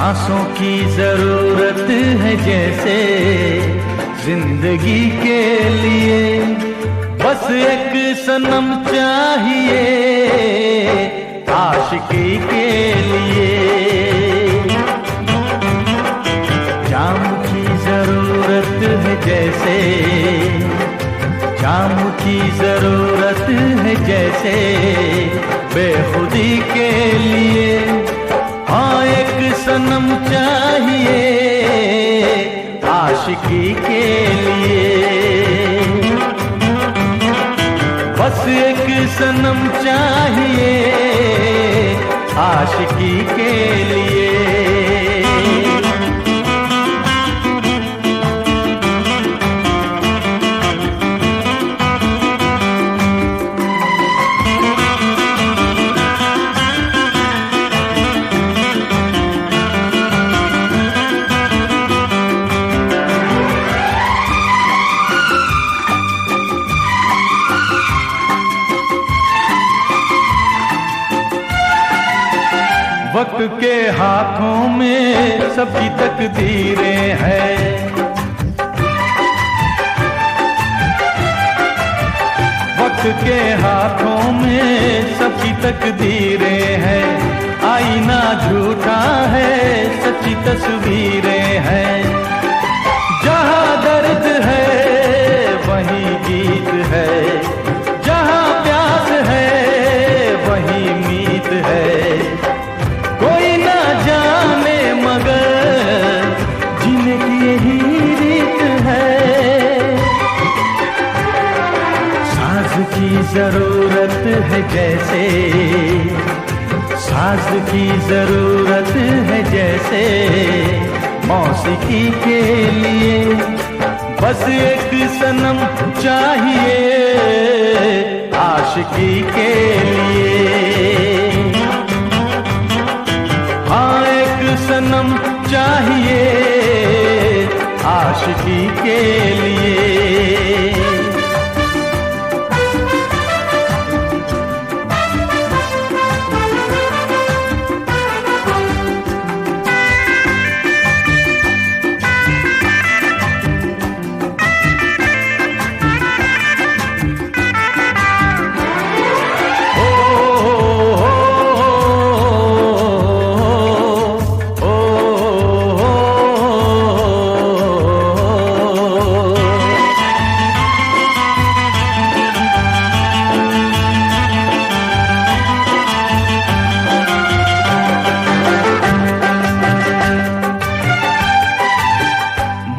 सांसों की जरूरत है जैसे जिंदगी के लिए, बस एक सनम चाहिए आशिकी के लिए। जाम की जरूरत है जैसे, जाम की जरूरत है जैसे बेखुदी के लिए। हाँ एक सनम चाहिए आशिकी के लिए, बस एक सनम चाहिए आशिकी के लिए। वक्त के हाथों में सबकी तकदीरें हैं, वक्त के हाथों में सबकी तकदीरें हैं। आईना झूठा है सच्ची तस्वीरें हैं, जहाँ दर्द है वहीं गीत है, जहाँ प्यास है वहीं मीत है। कोई ना जाने मगर जीने की यही रीत है। साज की जरूरत है जैसे, साज की जरूरत है जैसे मौसीकी के लिए, बस एक सनम चाहिए आशिकी के लिए। हाँ एक सनम चाहिए आशिकी के लिए।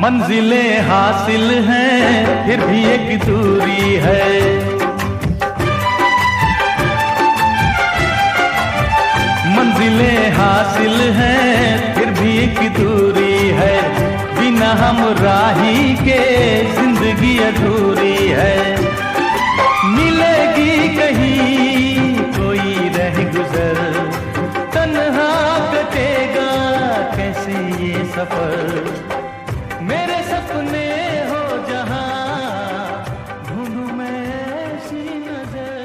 मंजिलें हासिल हैं फिर भी एक दूरी है, मंजिलें हासिल हैं फिर भी एक दूरी है। बिना हमराही के जिंदगी अधूरी है। मिलेगी कहीं कोई रह गुजर, तन्हा कटेगा कैसे ये सफर। मेरे सपने हो जहां ढूंढूं मैं ऐसी नजर।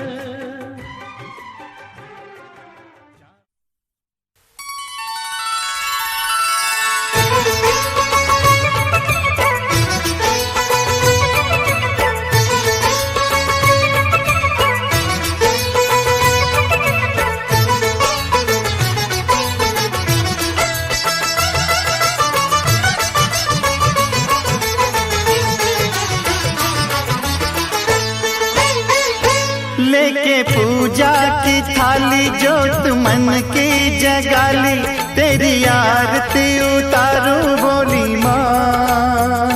लेके पूजा की थाली जोत मन की जगाली, तेरी आरती उतारू बोली माँ।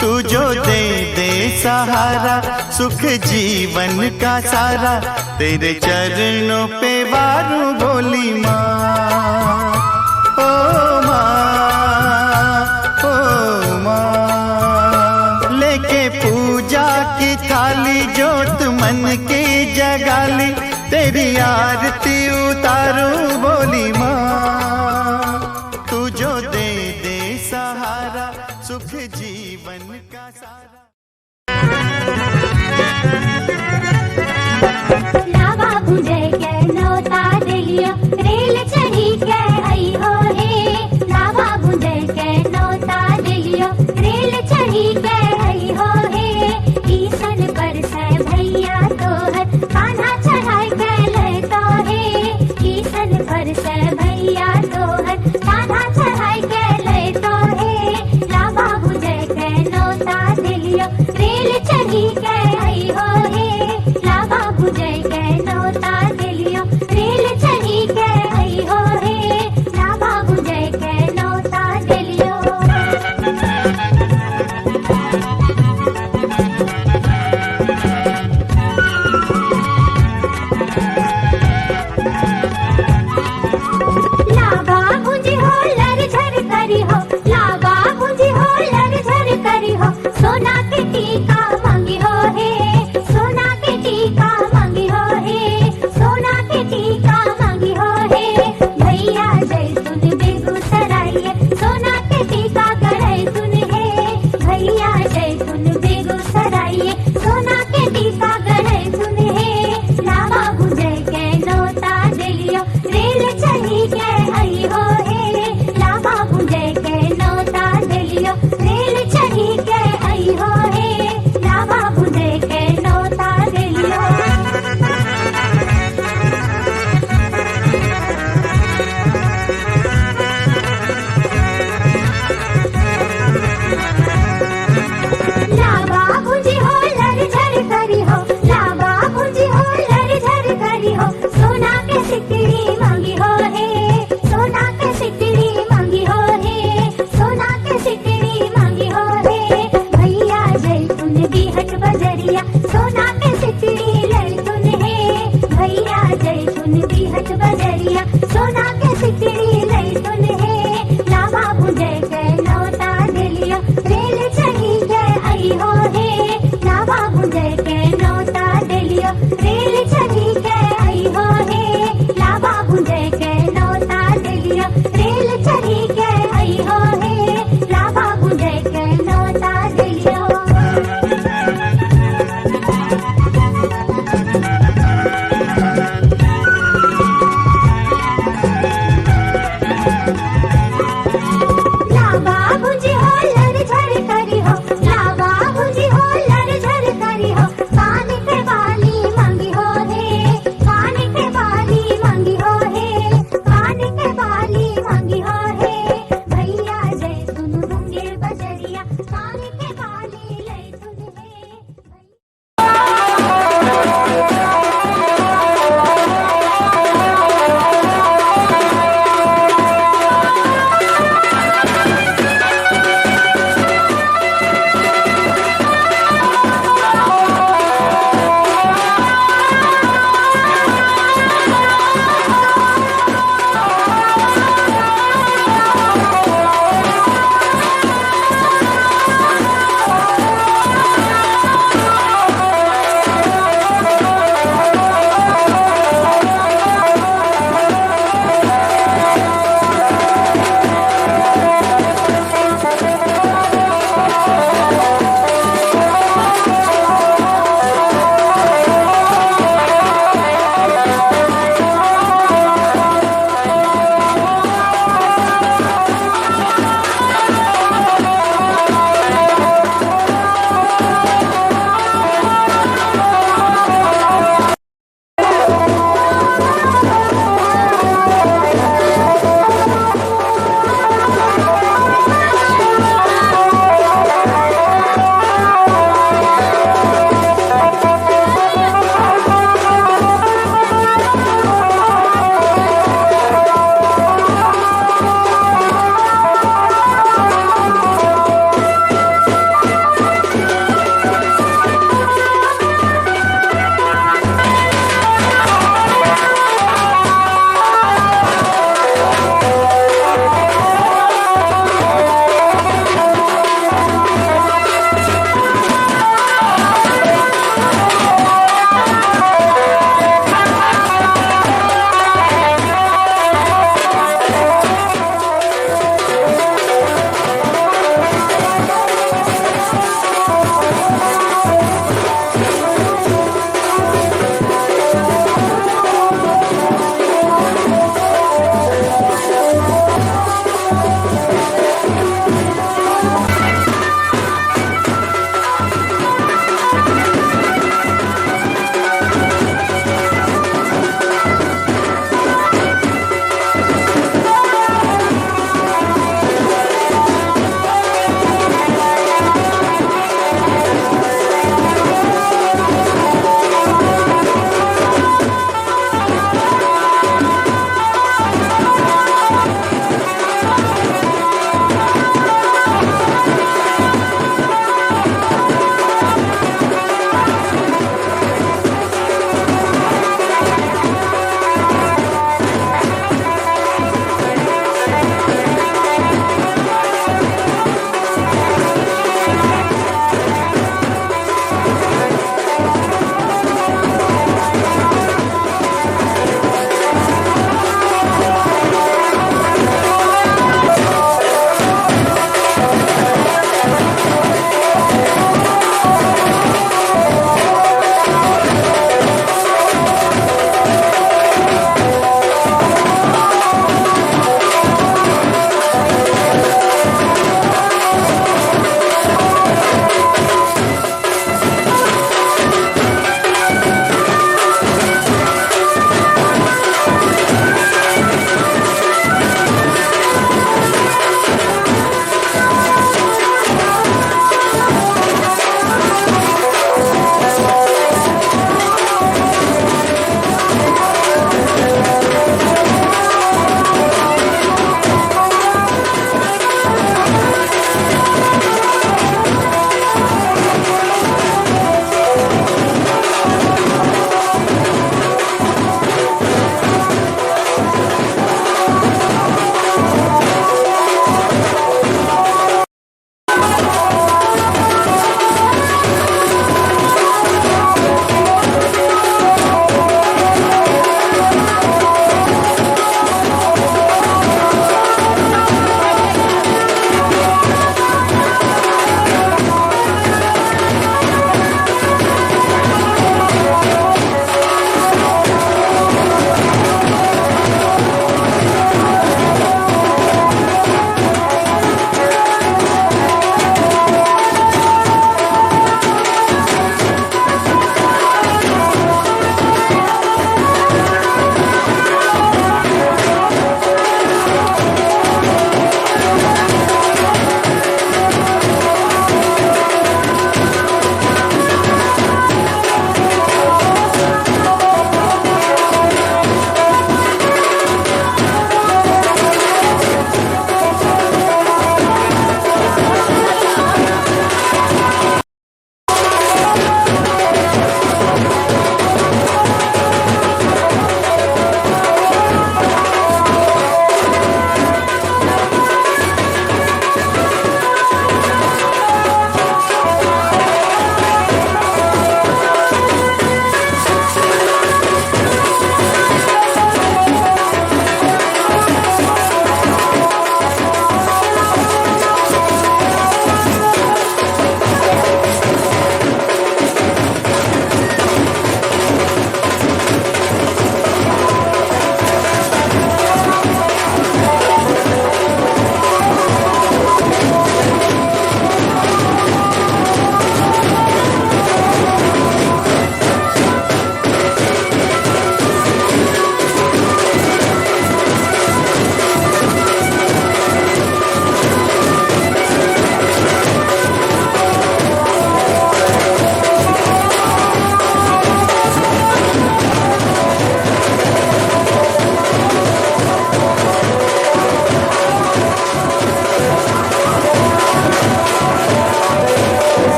तू जो दे दे सहारा सुख जीवन का सारा, तेरे चरणों पे वारू बोली माँ। ओ माँ, ओ माँ। लेके पूजा की थाली जोत मन की जगाली, तेरी आरती उतारू बोली माँ। तू जो दे दे सहारा सुख जीवन का सारा। लावा भुंजे के नौता दिलियो, रेल चढ़ी के आई हो हे। कान्हा चढ़ाई कैले तो है ईसन पर से भैया तोहर कान्हा चढ़ाई कैले तो है ला बाबू जय के नौता दिलियो रेल चढ़ी के आई हो है ला बाबू जय के नौता दिलियो रेल चढ़ी के आई हो है ला बाबू जय के नौता दिलियो।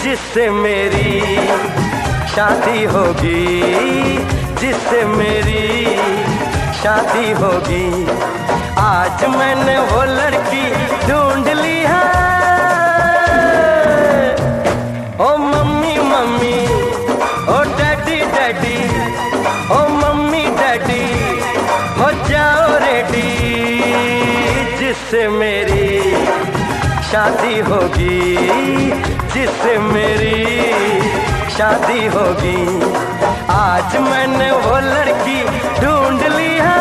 जिससे मेरी शादी होगी, जिससे मेरी शादी होगी। आज मैंने वो लड़की ढूंढ ली है। ओ मम्मी मम्मी, ओ डैडी डैडी, ओ मम्मी डैडी, हो जाओ रेडी, जिससे मेरी शादी होगी, जिससे मेरी शादी होगी। आज मैंने वो लड़की ढूंढ ली है।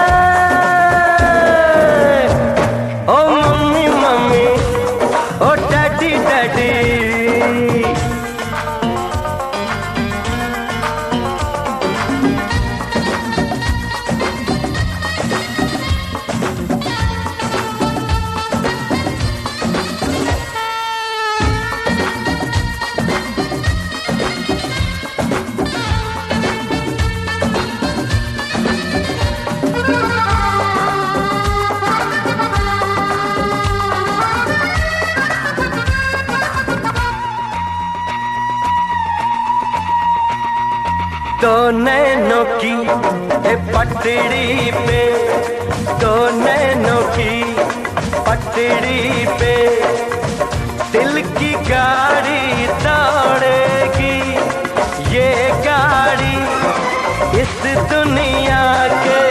ओ मम्मी मम्मी, ओ डैडी डैडी। दो नैनों की पटड़ी पे, दो नैनों की पटड़ी पे दिल की गाड़ी दौड़ेगी। ये गाड़ी इस दुनिया के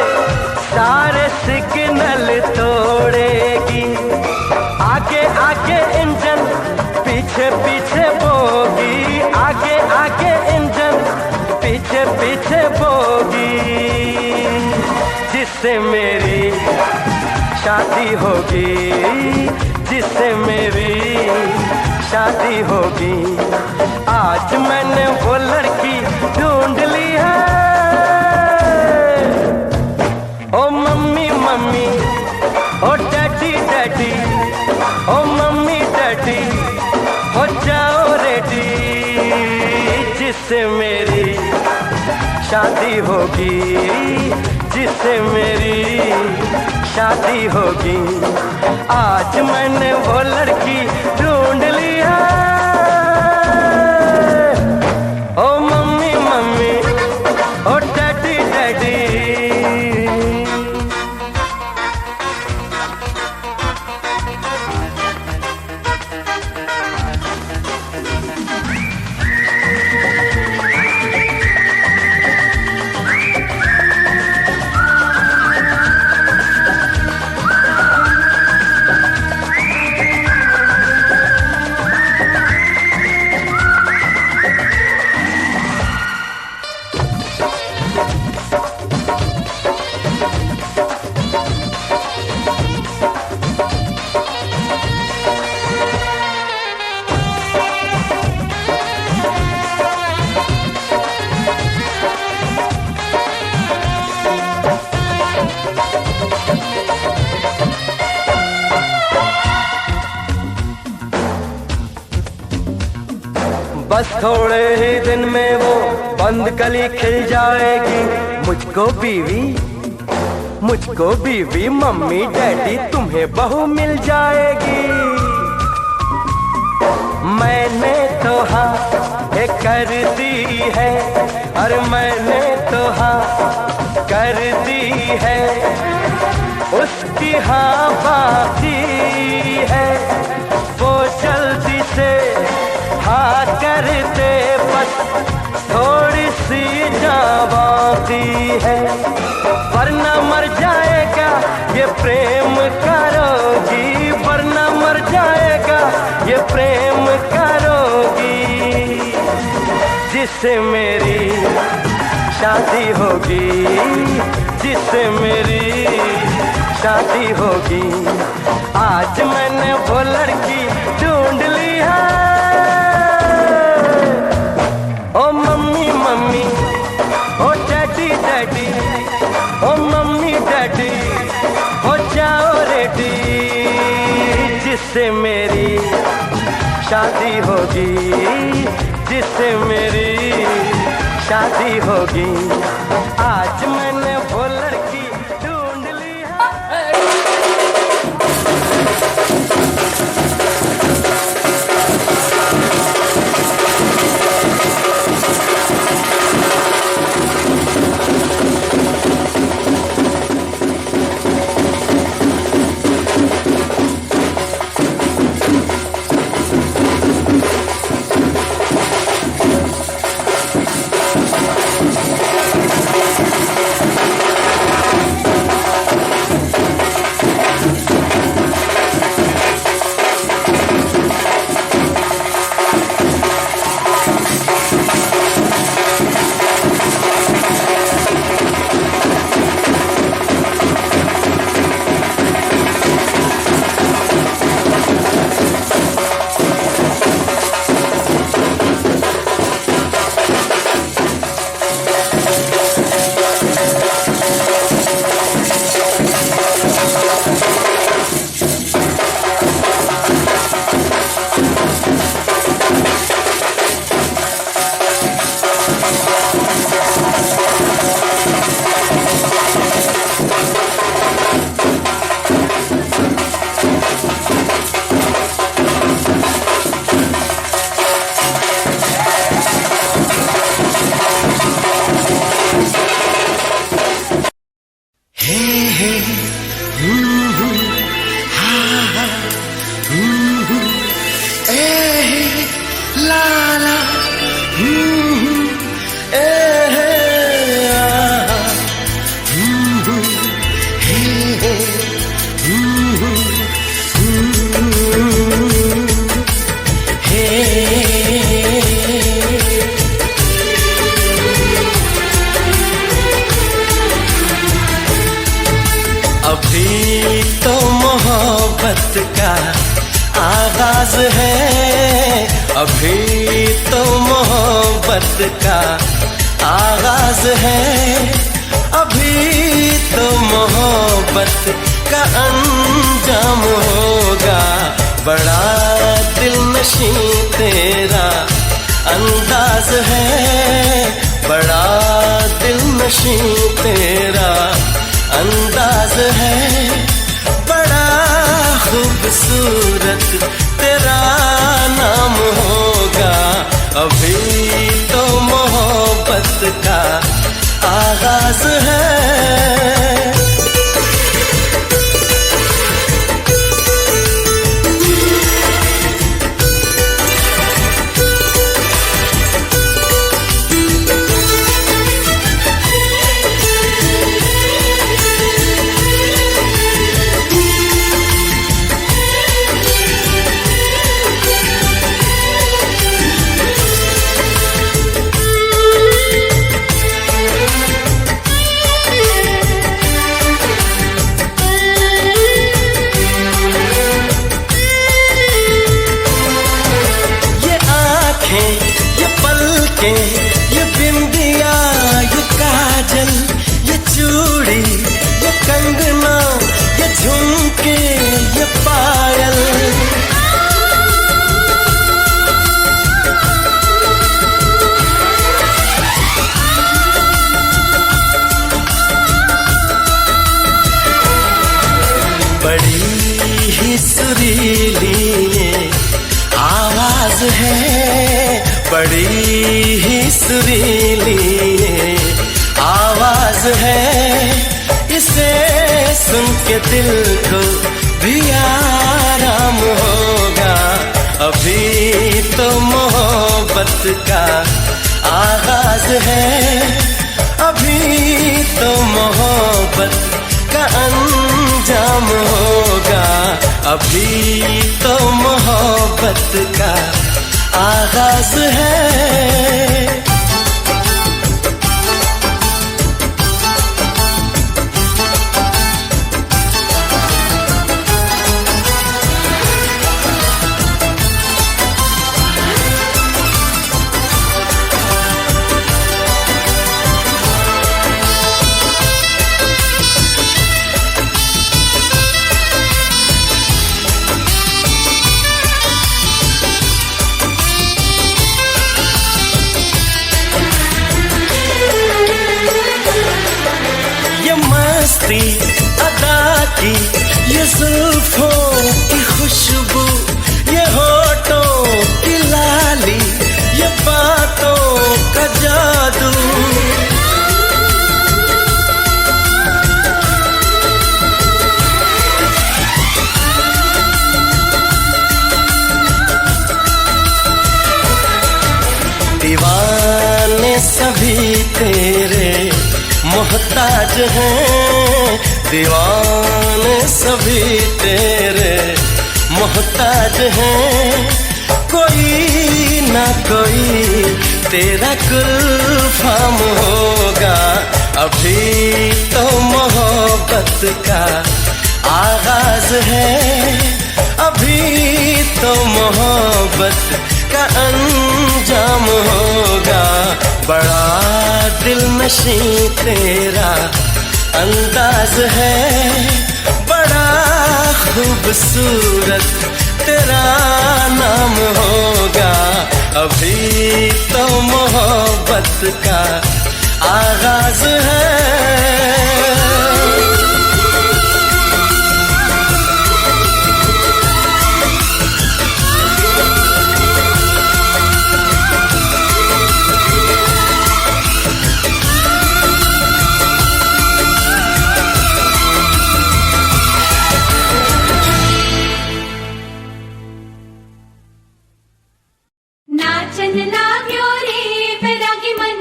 सारे सिग्नल तोड़ेगी। आगे आगे इंजन, पीछे पीछे बोगी, आगे आगे इंजन, पीछे पीछे बोगी, जिससे मेरी शादी होगी, जिससे मेरी शादी होगी। आज मैंने वो लड़की ढूंढ ली है। ओ मम्मी मम्मी, ओ डैडी डैडी, ओ मम्मी डैडी, हो जाओ रेडी, जिससे मेरी शादी होगी, जिससे मेरी शादी होगी। आज मैंने वो लड़की ढूंढ ली है। ओ मम्मी मम्मी, ओ डैडी डैडी। बस थोड़े ही दिन में वो बंद कली खिल जाएगी। मुझको बीवी, मुझको बीवी, मम्मी डैडी, तुम्हें बहू मिल जाएगी। मैंने तो हाँ कर दी है, अरे मैंने तो हाँ कर दी है, उसकी हाँ बाकी है। वो जल्दी से हाँ कर दे, बस थोड़ी सी जान बाकी है, वरना मर जाएगा ये प्रेम करोगी, वरना मर जाएगा ये प्रेम करोगी, जिससे मेरी शादी होगी, जिससे मेरी शादी होगी। आज मैंने वो लड़की ढूंढ ली है। ओ मम्मी मम्मी, ओ डैडी डैडी, ओ मम्मी डैडी, हो जाओ रेडी, जिससे मेरी शादी होगी, जिससे मेरी शादी होगी। आज मैंने वो लड़की ढूंढ ली है। आगाज है, अभी तो मोहब्बत का आगाज है, अभी तो मोहब्बत का अंजाम होगा। बड़ा दिलनशीं तेरा अंदाज है, बड़ा दिलनशीं तेरा अंदाज है, बड़ा खूबसूरत तेरा नाम होगा। अभी तो मोहब्बत का आगाज है। ये पलकें, ये बिंदिया, ये काजल, ये चूड़ी, ये कंगना, ये झुमके, ये पायल, बड़ी ही सुरीली ये आवाज है, बड़ी ही सुरीली ये आवाज है। इसे सुन के दिल को भी आराम होगा। अभी तो मोहब्बत का आगाज है, अभी तो मोहब्बत का अंजाम होगा। अभी तो मोहब्बत का आगाज है। अदा की ये जुल्फों की खुशबू, ये होठों की लाली, ये बातों का जादू, दीवाने सभी तेरे मोहताज हैं, दीवाने सभी तेरे मोहताज हैं। कोई ना कोई तेरा गुलफाम होगा। अभी तो मोहब्बत का आगाज है, अभी तो मोहब्बत का अंजाम होगा। बड़ा दिलनशीं तेरा अंदाज है, बड़ा खूबसूरत तेरा नाम होगा। अभी तो मोहब्बत का आगाज है। नाचन लाग्यो रे बैरागी मन,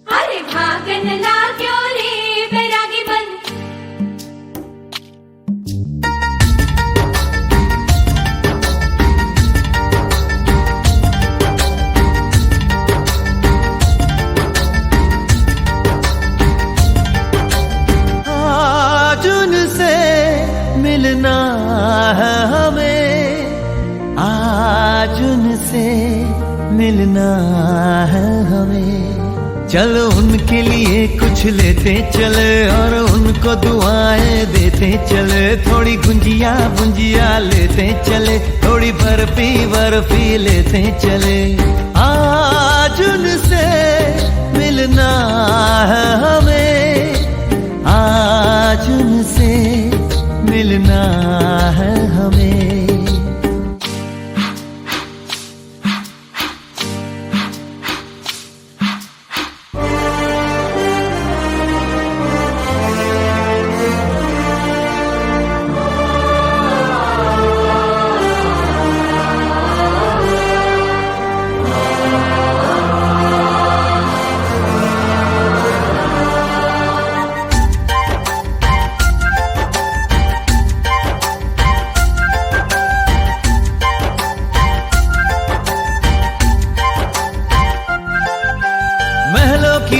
अरे भागन लाग्यो रे बैरागी मन। आज उनसे मिलना है हमें, आज उनसे मिलना है हमें। चलो उनके लिए कुछ लेते चले और उनको दुआएं देते चले। थोड़ी गुंजिया गुंजिया लेते चले, थोड़ी बर्फी बर्फी लेते चले। आज उनसे मिलना है हमें, आज उनसे मिलना है हमें।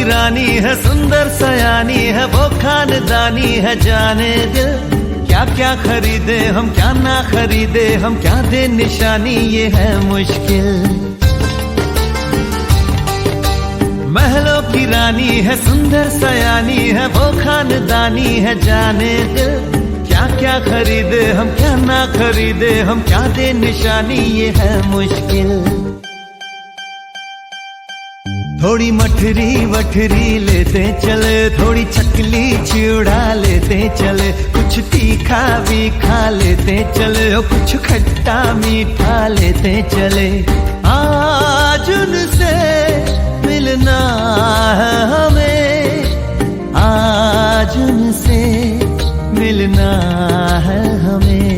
रानी है सुंदर सयानी है, वो खानदानी है जाने दिल। क्या क्या खरीदे हम क्या ना खरीदे हम, क्या दे निशानी ये है मुश्किल। महलों की रानी है सुंदर सयानी है, वो खानदानी है जाने दिल। क्या क्या खरीदे हम क्या ना खरीदे हम, क्या दे निशानी ये है मुश्किल। थोड़ी मठरी वठरी लेते चले, थोड़ी चकली चिड़ा लेते चले। कुछ तीखा भी खा लेते चले और कुछ खट्टा मीठा लेते चले। आज उनसे मिलना है हमें, आज उनसे मिलना है हमें।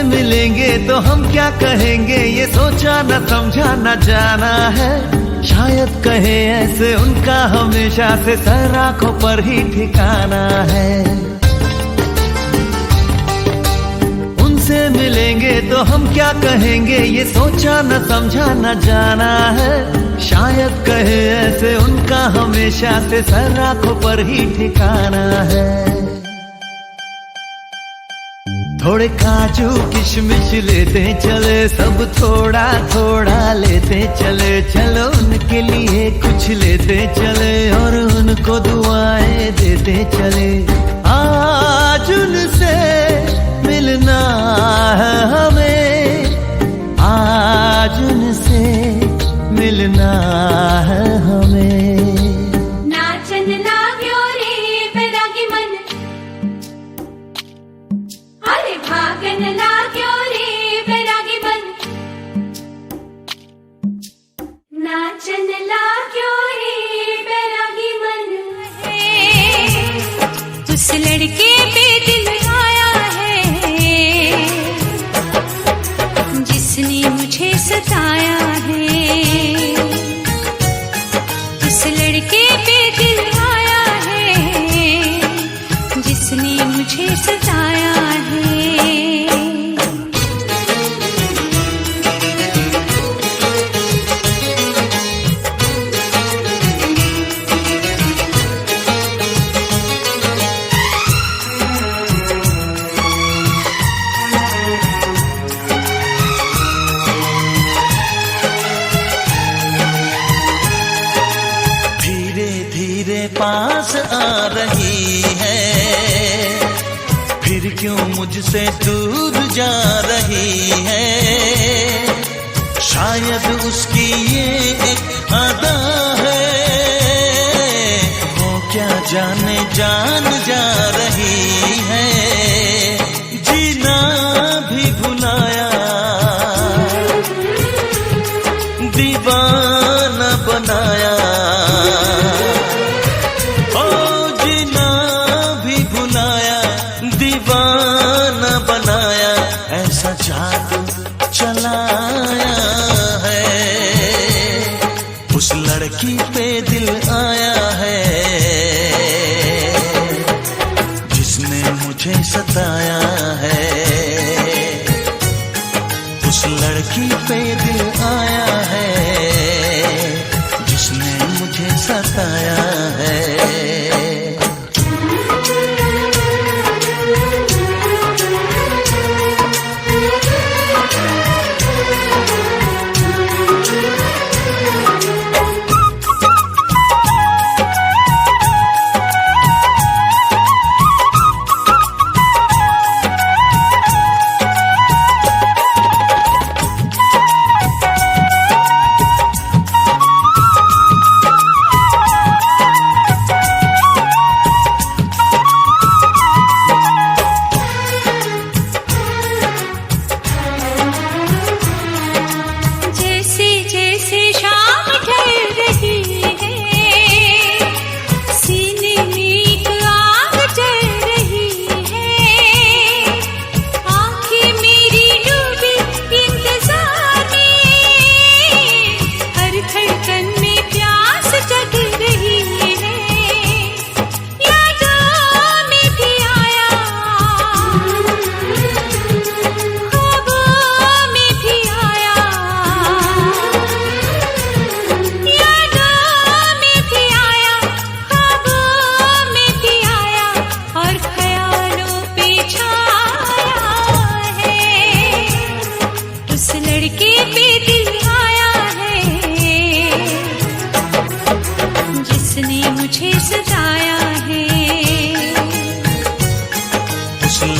मिलेंगे तो हम क्या कहेंगे, ये सोचा न समझा न जाना है। शायद कहे ऐसे उनका हमेशा से सर आंखों पर ही ठिकाना है। उनसे मिलेंगे तो हम क्या कहेंगे, ये सोचा न समझा न जाना है। शायद कहे ऐसे उनका हमेशा से सर आंखों पर ही ठिकाना है। थोड़े काजू किशमिश लेते चले, सब थोड़ा थोड़ा लेते चले। चलो उनके लिए कुछ लेते चले और उनको दुआएं देते चले। आज उनसे मिलना है हमें, आज उनसे मिलना है हमें। उस लड़के पे दिल आया है जिसने मुझे सताया है। उस लड़के पे दिल आया है जिसने मुझे सताया है। पास आ रही है, फिर क्यों मुझसे दूर जा रही है। शायद उसकी ये एक अदा है, वो क्या जाने जान जा रही है। जीना भी भुलाया, दीवाना बनाया। दीवाना बनाया, ऐसा जादू चलाया है। उस लड़की पे दिल आया है जिसने मुझे सताया है। उस लड़की पे दिल आया है जिसने मुझे सताया है।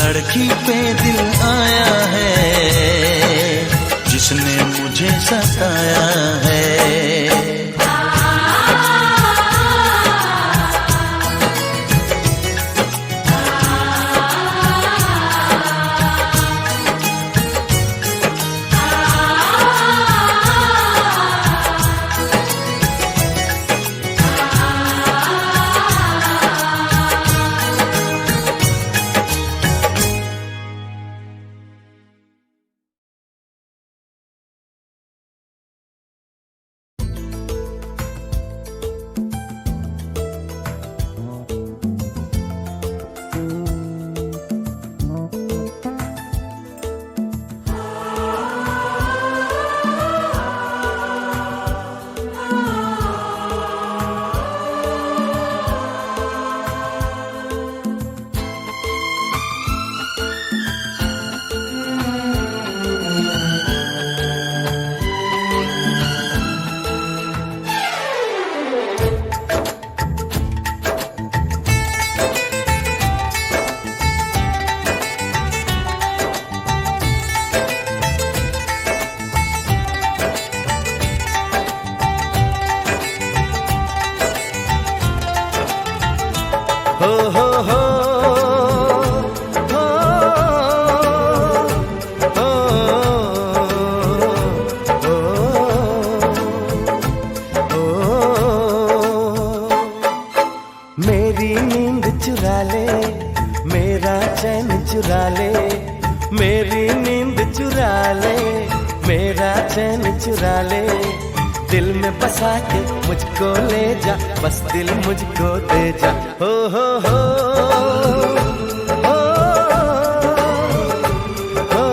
लड़की पे दिल आया है जिसने मुझे सताया है। मेरी नींद चुरा ले, मेरा चैन चुरा ले, मेरी नींद चुरा ले, मेरा चैन चुरा ले, दिल में बसा के मुझको ले जा, बस दिल मुझको दे जा। हो हो हो, हो, हो, हो,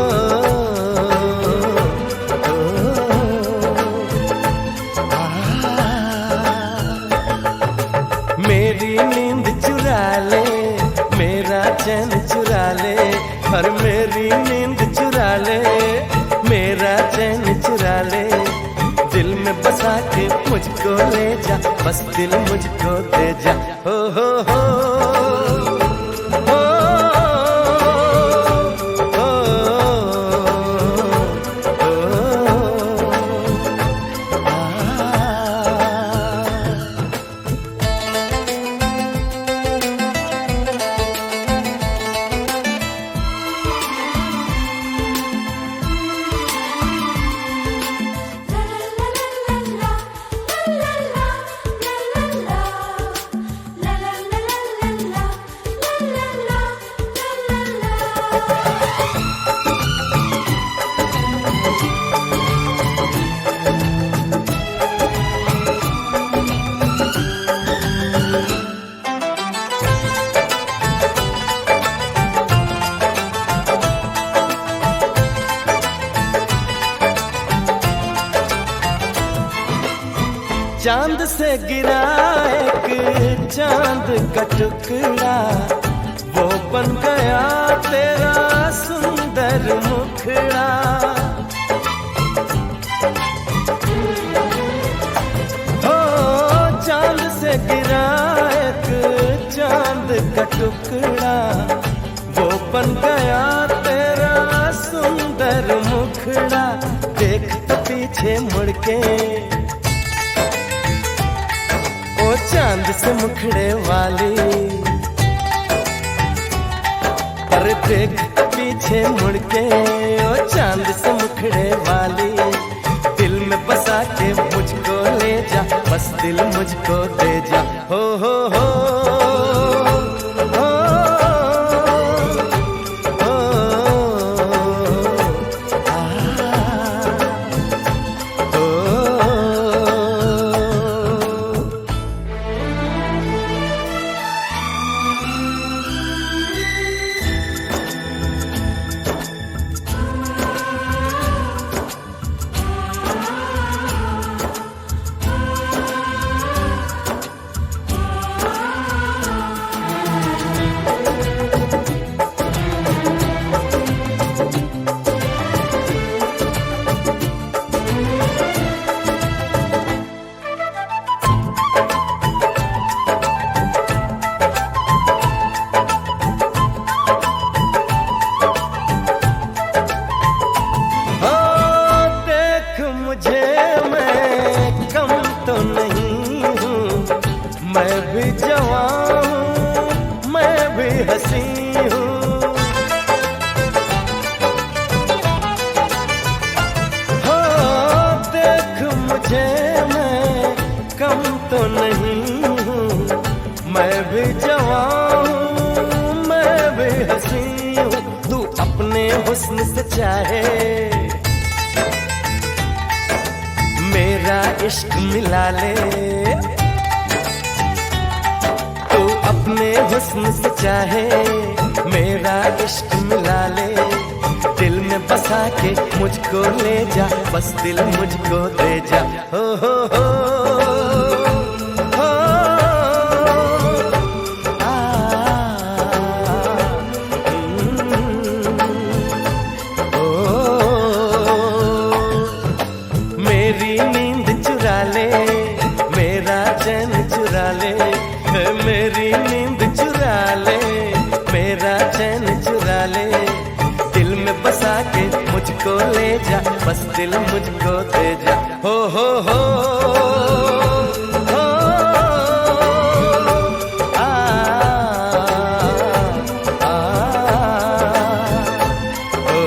मेरी नींद चुरा ले, मेरा चैन चुरा ले, और मेरी नींद चुरा ले, मेरा चैन चुरा ले, दिल में बसा के मुझको ले जा, बस दिल मुझको दे जा। हो हो हो, हो, हो, हो, आ। चांद से गिरा एक चांद का टुकड़ा, वो बन गया तेरा सुंदर मुखड़ा। हो चांद से गिरा एक चांद का टुकड़ा, वो बन गया तेरा सुंदर मुखड़ा। देख तो पीछे मुड़ के ओ चांद से मुखड़े वाली, अरे देख पीछे मुड़ के ओ चांद से मुखड़े वाली। दिल में बसा के मुझको ले जा, बस दिल मुझको दे जा। हो हो हो मैं भी जवान हूँ, मैं भी हंसी हूँ। हो देख मुझे, मैं कम तो नहीं हूँ, मैं भी जवान हूँ, मैं भी हंसी हूँ। तू अपने हुस्न से चाहे मेरा इश्क मिला ले, अपने हुस्न से चाहे मेरा इश्क मिला ले। दिल में बसा के मुझको ले जा, बस दिल मुझको दे जा। हो हो हो हो आ, मेरी नींद चुरा ले, मेरा चैन चुरा ले, मेरी नींद चुरा ले, मेरा चैन चुरा ले। दिल में बसा के मुझको ले जा, बस दिल मुझको दे जा। हो हो हो हो आ, आ, ओ,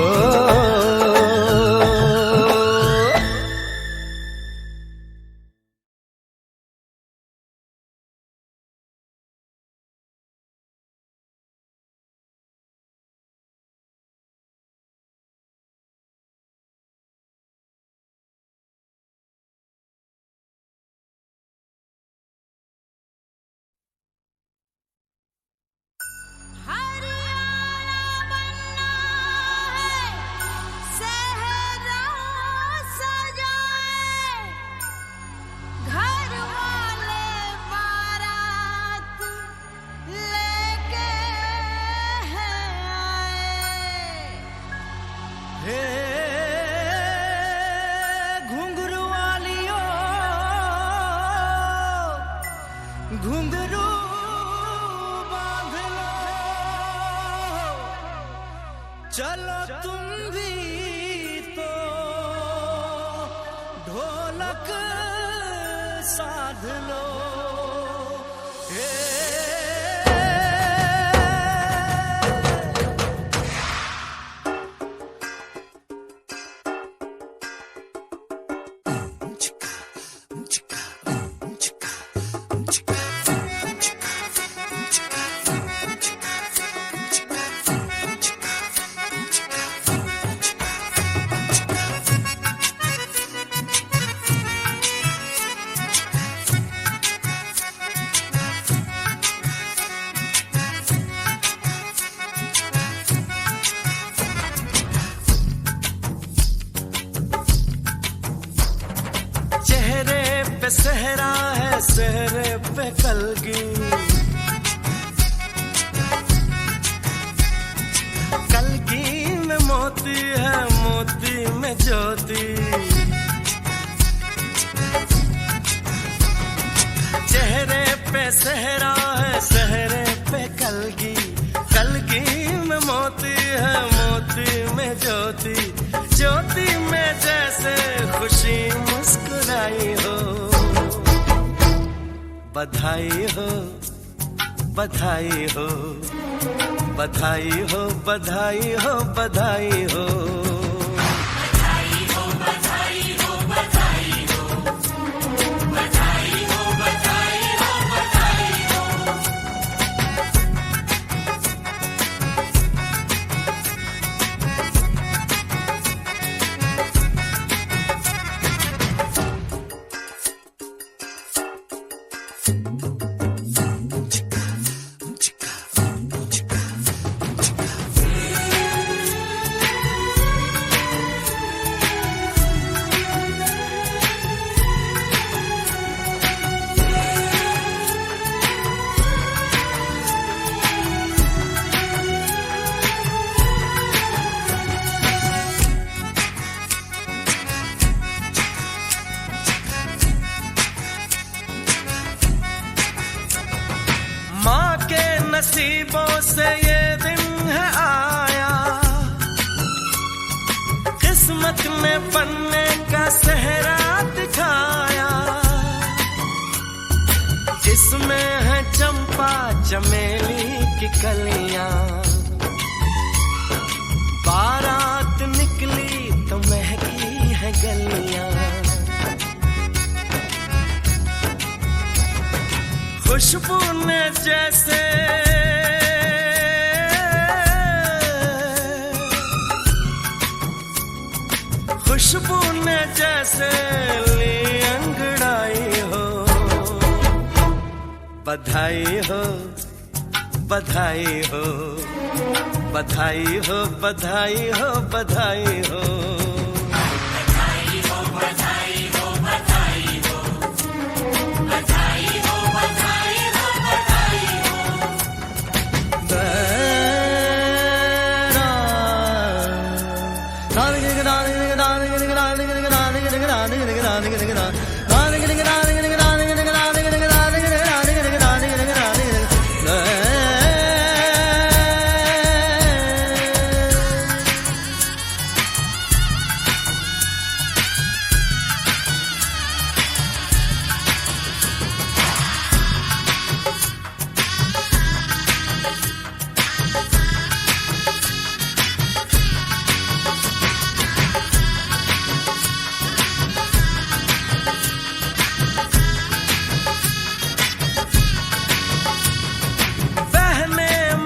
घुंघरू वालियों, घुंघरू बांध लो, चलो तुम भी तो ढोलक साध लो। सहरा है सहरे पे कलगी, कलगी में मोती है मोती में ज्योति। चेहरे पे सहरा है सहरे पे कलगी, कलगी में मोती है मोती में ज्योति। ज्योति में जैसे खुशी मुस्कुराई हो, बधाई हो बधाई हो बधाई हो बधाई हो बधाई हो। माँ के नसीबों से ये दिन है आया, किस्मत ने बनने का सेहरा दिखाया। जिसमें है चंपा चमेली की कलियां, बारात निकली तो महकी है गलियां। खुशबू ने जैसे खुशबू ने जैसे ली अंगड़ाई हो, बधाई हो बधाई हो बधाई हो बधाई हो बधाई हो।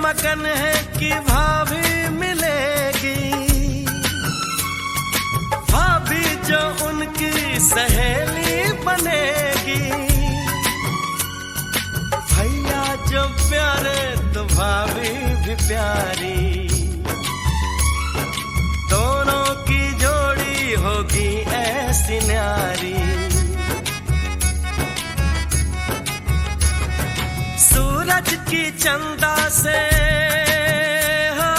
मगन है कि भाभी मिलेगी, भाभी जो उनकी सहेली बनेगी। भैया जो प्यारे तो भाभी भी प्यारी, दोनों की जोड़ी होगी ऐसी न्यारी। सूरज की चंदा से हो,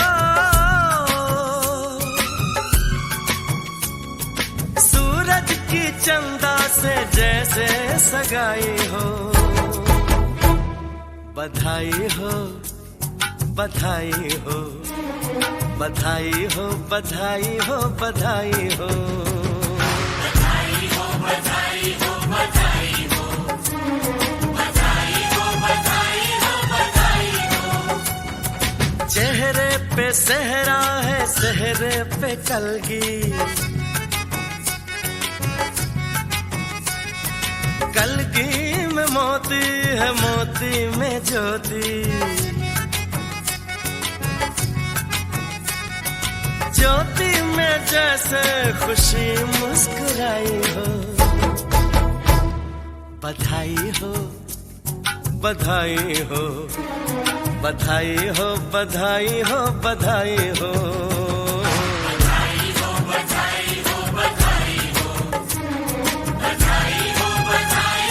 सूरज की चंदा से जैसे सगाई हो, बधाई हो बधाई हो बधाई हो बधाई हो बधाई हो। चेहरे पे सहरा है सहरे पे कलगी, कलगी में मोती है मोती में ज्योति। ज्योति में जैसे खुशी मुस्कुराई हो, बधाई हो बधाई हो बधाई हो बधाई हो बधाई हो। बधाई हो बधाई हो बधाई हो बधाई हो बधाई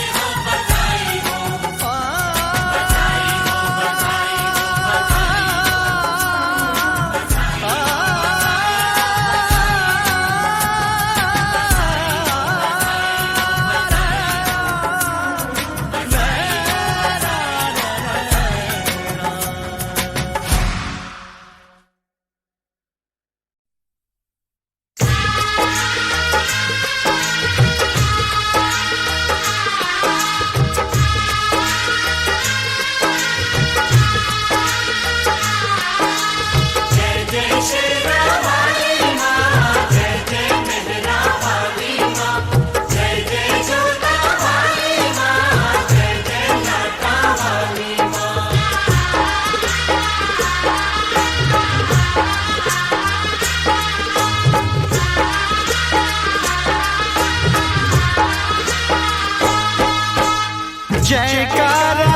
जयकारा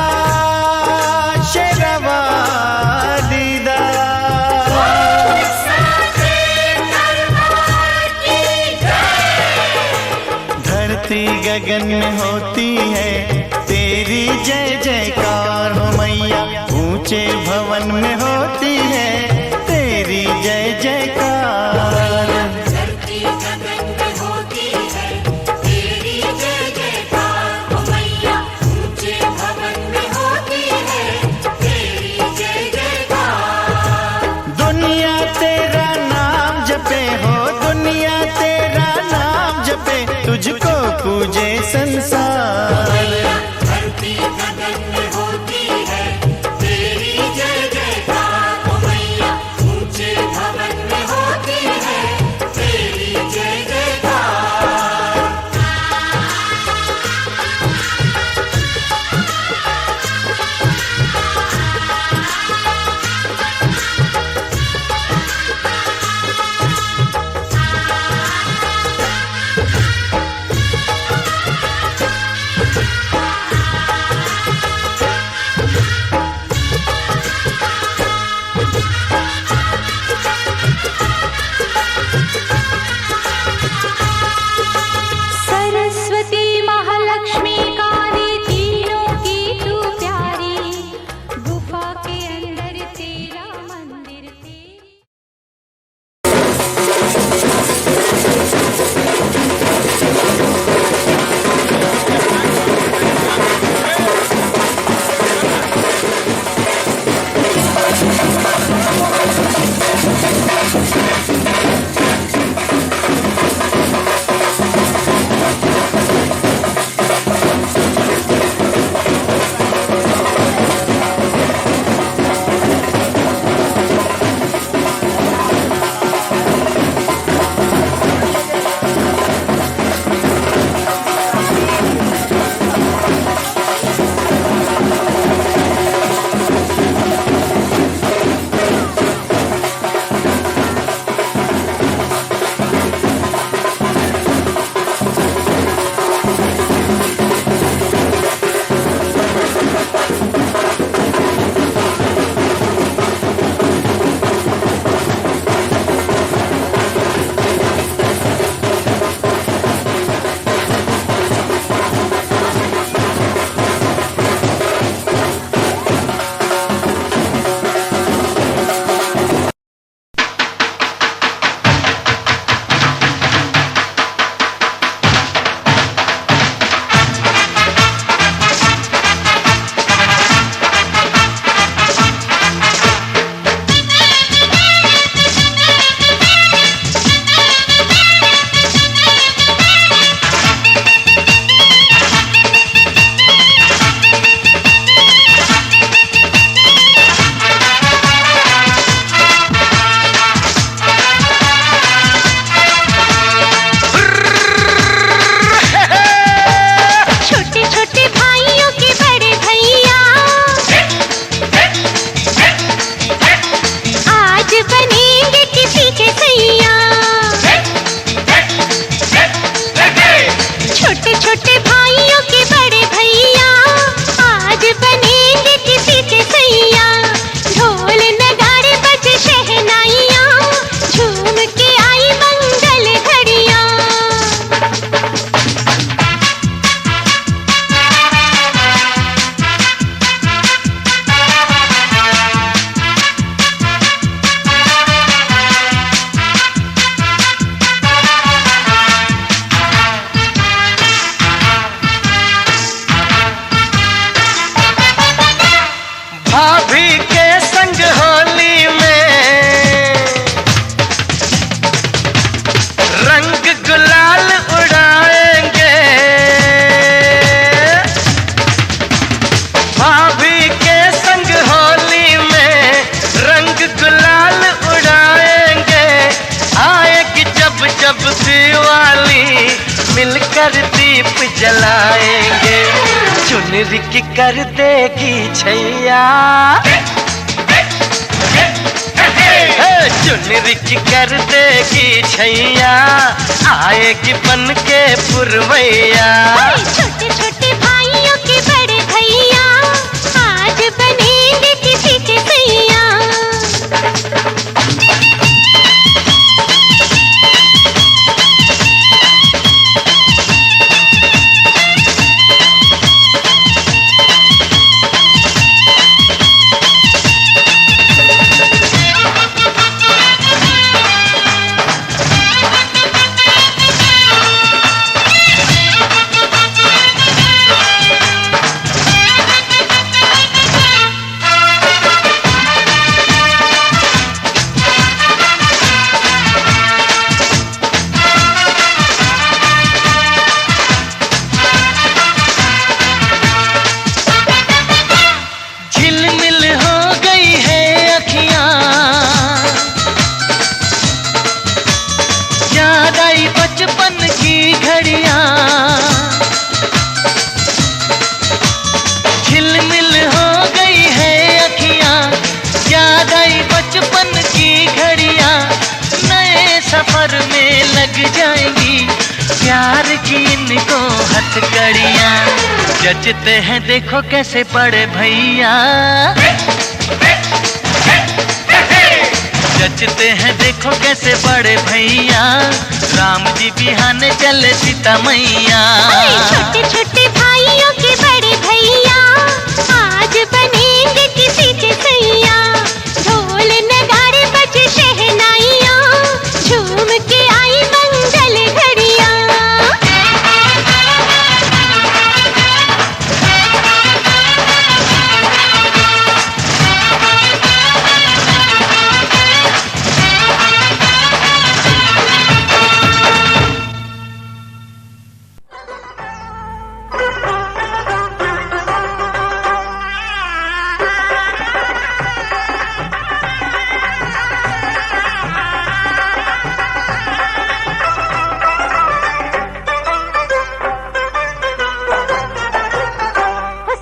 शेरवाली दा। धरती गगन में होती है तेरी जय जयकार हो मैया, ऊंचे भवन में होती है तेरी जय जयकार। धरती गगन में होती है तेरी जय जयकार हो मैया, ऊंचे भवन में होती है तेरी जय जयकार। दुनिया तेरा नाम जपे हो, दुनिया तेरा नाम जपे, तुझको पूजे संसार। धरती गगन में होती है तेरी जय जयकार हो मैया, ऊंचे भवन में होती है तेरी जय जयकार। सरस्वती महालक्ष्मी काली तीनों की तू प्यारी, गुफा के अंदर तेरा मंदिर तेरी। मिलकर दीप जलाएंगे, चुनरी की कर देगी छैया, चुनरी की कर देगी छैया, आएगी बन के पुरवैया। छोटे छोटे भाइयों के बड़े बचपन की घड़ियां नए सफर में लग जाएंगी, प्यार की इनको हथकड़ियां जचते हैं देखो कैसे बड़े भैया, जचते हैं देखो कैसे बड़े भैया, राम जी बिहाने चले सीता मैया। छोटे छोटे भाइयों के बड़े भैया आज बनेंगे किसी के सैया, ढोल नगाड़े बजे शहनाइयाँ, झूम के आई मंगल घड़ियाँ।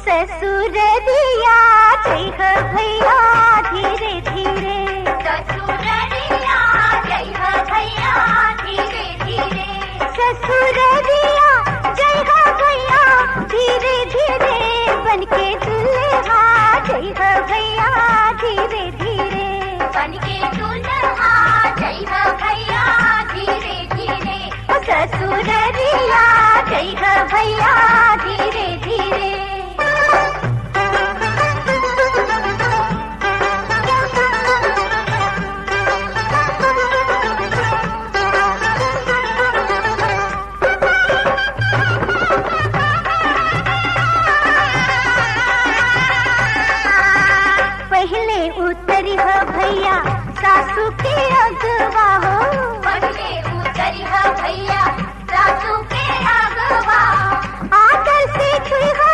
ससुर दिया जय हो भैया धीरे धीरे, ससुर दिया जय हो भैया धीरे धीरे, ससुर दिया जय हो भैया धीरे धीरे, बनके दुल्हा जय हो भैया धीरे धीरे, बनके दुल्हा जय हो भैया धीरे धीरे, ससुर दिया जय हो भैया धीरे धीरे। पहले उतरी हो भैया सासू के अगवा हो, पहले उतरी हो भैया सासू के अगवा, आदर से छुई हो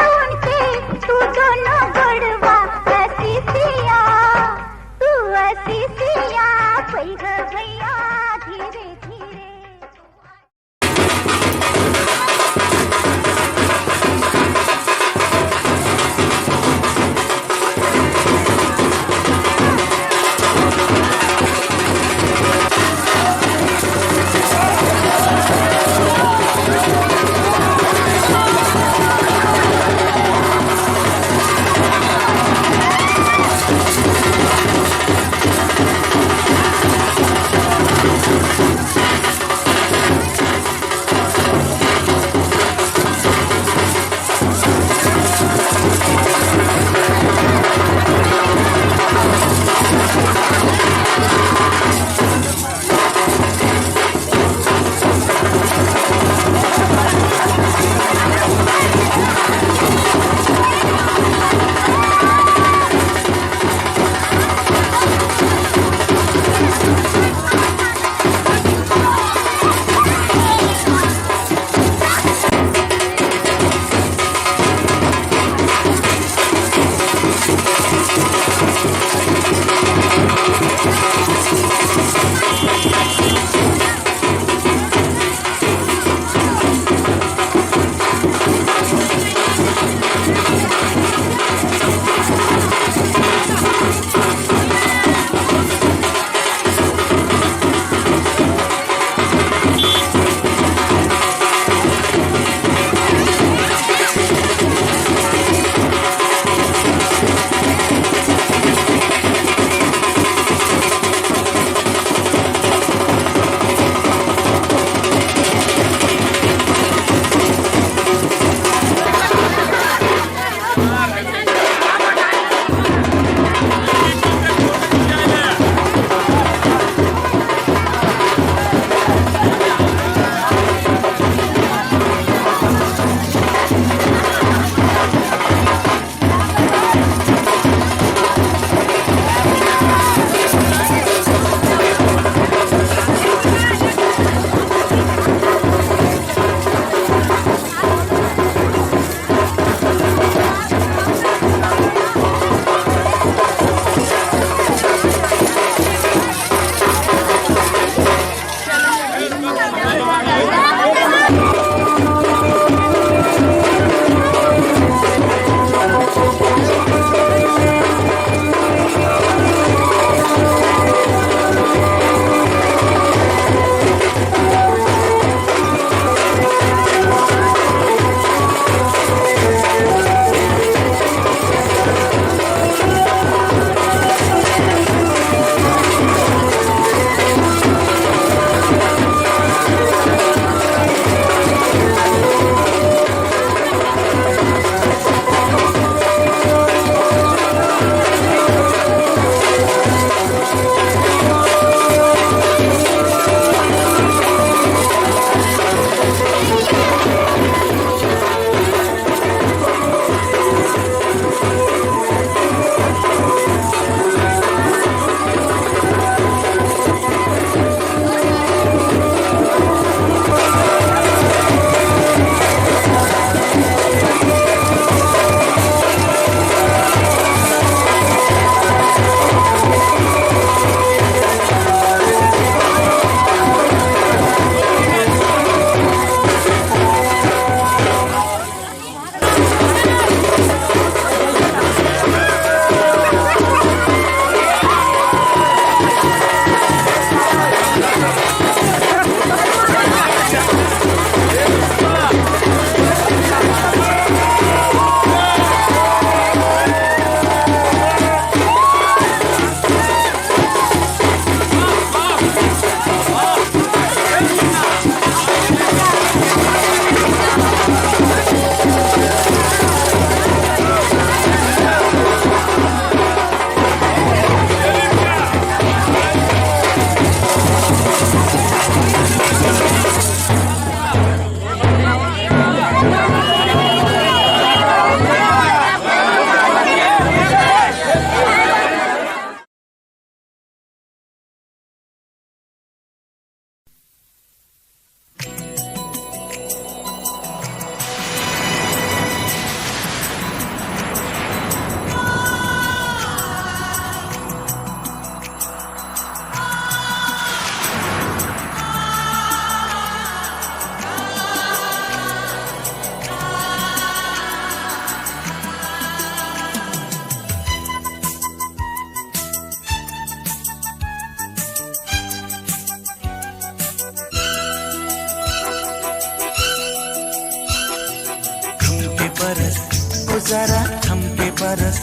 वो जरा थम के बरस,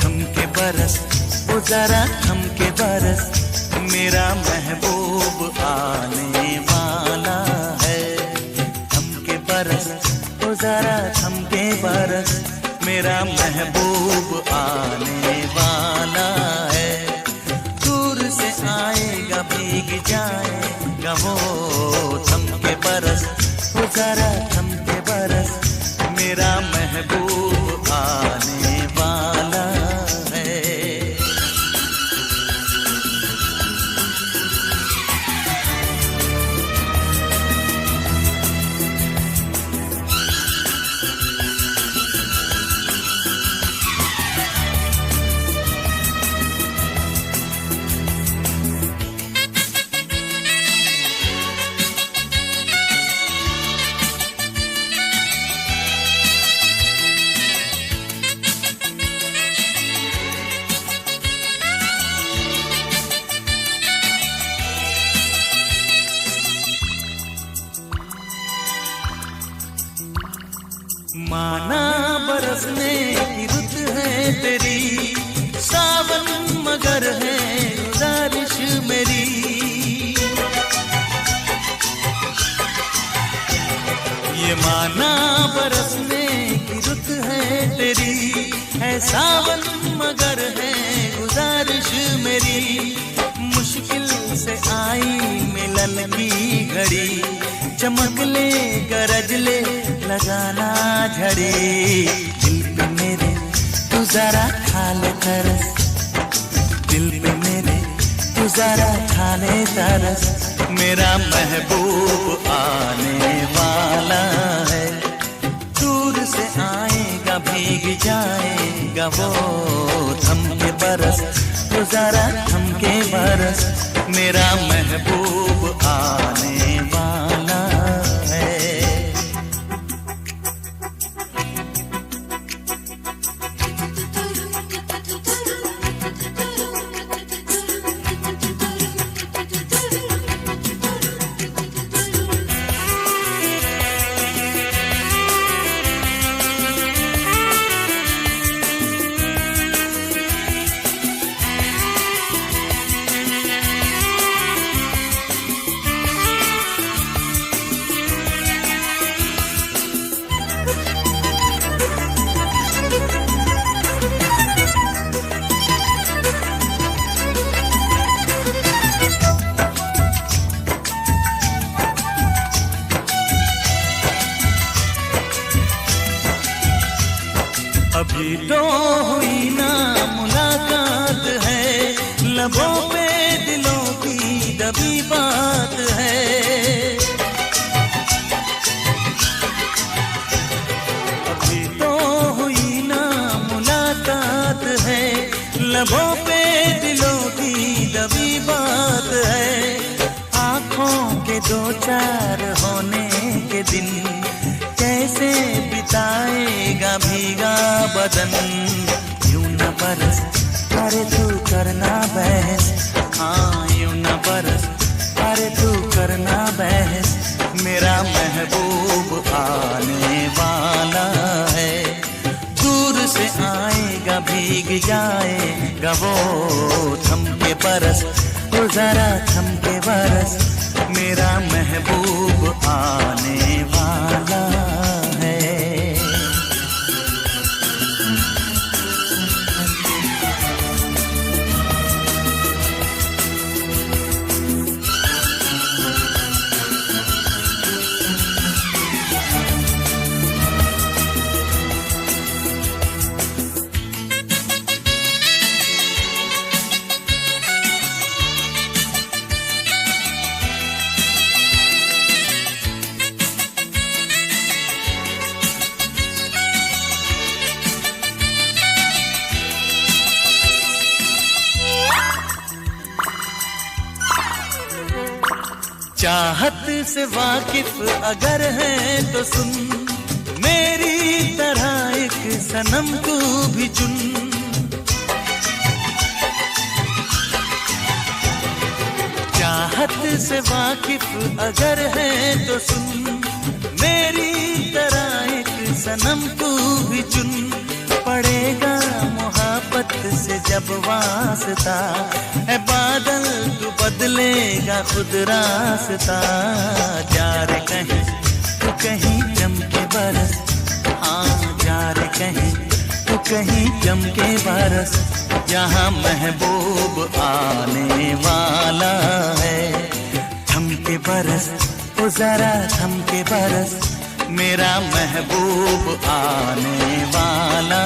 थम के बरस, वो जरा थम के बरस, मेरा महबूब आने वाला है। थम के बरस, वो जरा थम के बरस, मेरा महबूब आने वाला है। दूर से आएगा भीग जाएगा वो, थम के बरस, वो जरा थम के बरस, मेरा महबूब आने वाला है। माना बरसने की रुत है तेरी, सावन मगर है गुजारिश मेरी। ये माना बरसने की रुत है तेरी, है सावन मगर है गुजारिश मेरी। मुश्किल से आई मिलन की घड़ी, चमक ले गरज ले लगाना झड़ी। दिल पे मेरे तू जरा खा ले तरस, दिल पे मेरे तू जरा खा ले तरस, मेरा महबूब आने वाला है। दूर से आएगा भीग जाएगा वो, थम के बरस, तू जरा थम के बरस, मेरा महबूब आने वाला है। अभी तो हुई ना मुलाकात है, लबों पे दिलों की दबी बात है। अभी तो हुई ना मुलाकात है, लबों पे दिलों की दबी बात है। आँखों के दो चार होने के दिन, कैसे बिताएगा भीगा बदन। यूं न बरस, अरे तू करना बहस, हाँ यूं न बरस, अरे तू करना बहस, मेरा महबूब आने वाला है। दूर से आएगा भीग जाएगा वो, थम के बरस, तो जरा थम के बरस, मेरा महबूब आने वाला है। चाहत से वाकिफ अगर है तो सुन, मेरी तरह एक सनम तू भी चुन। चाहत से वाकिफ अगर है तो सुन, मेरी तरह एक सनम तू भी चुन, पड़ेगा मोहब्बत से जब वास्ता, है बादल तू बदलेगा खुद रास्ता। जा रे कहीं तू कहीं जम के बरस, हाँ जा रे कहीं तू कहीं जम के बरस, यहाँ महबूब आने वाला है। थम के बरस ओ जरा थम के बरस, मेरा महबूब आने वाला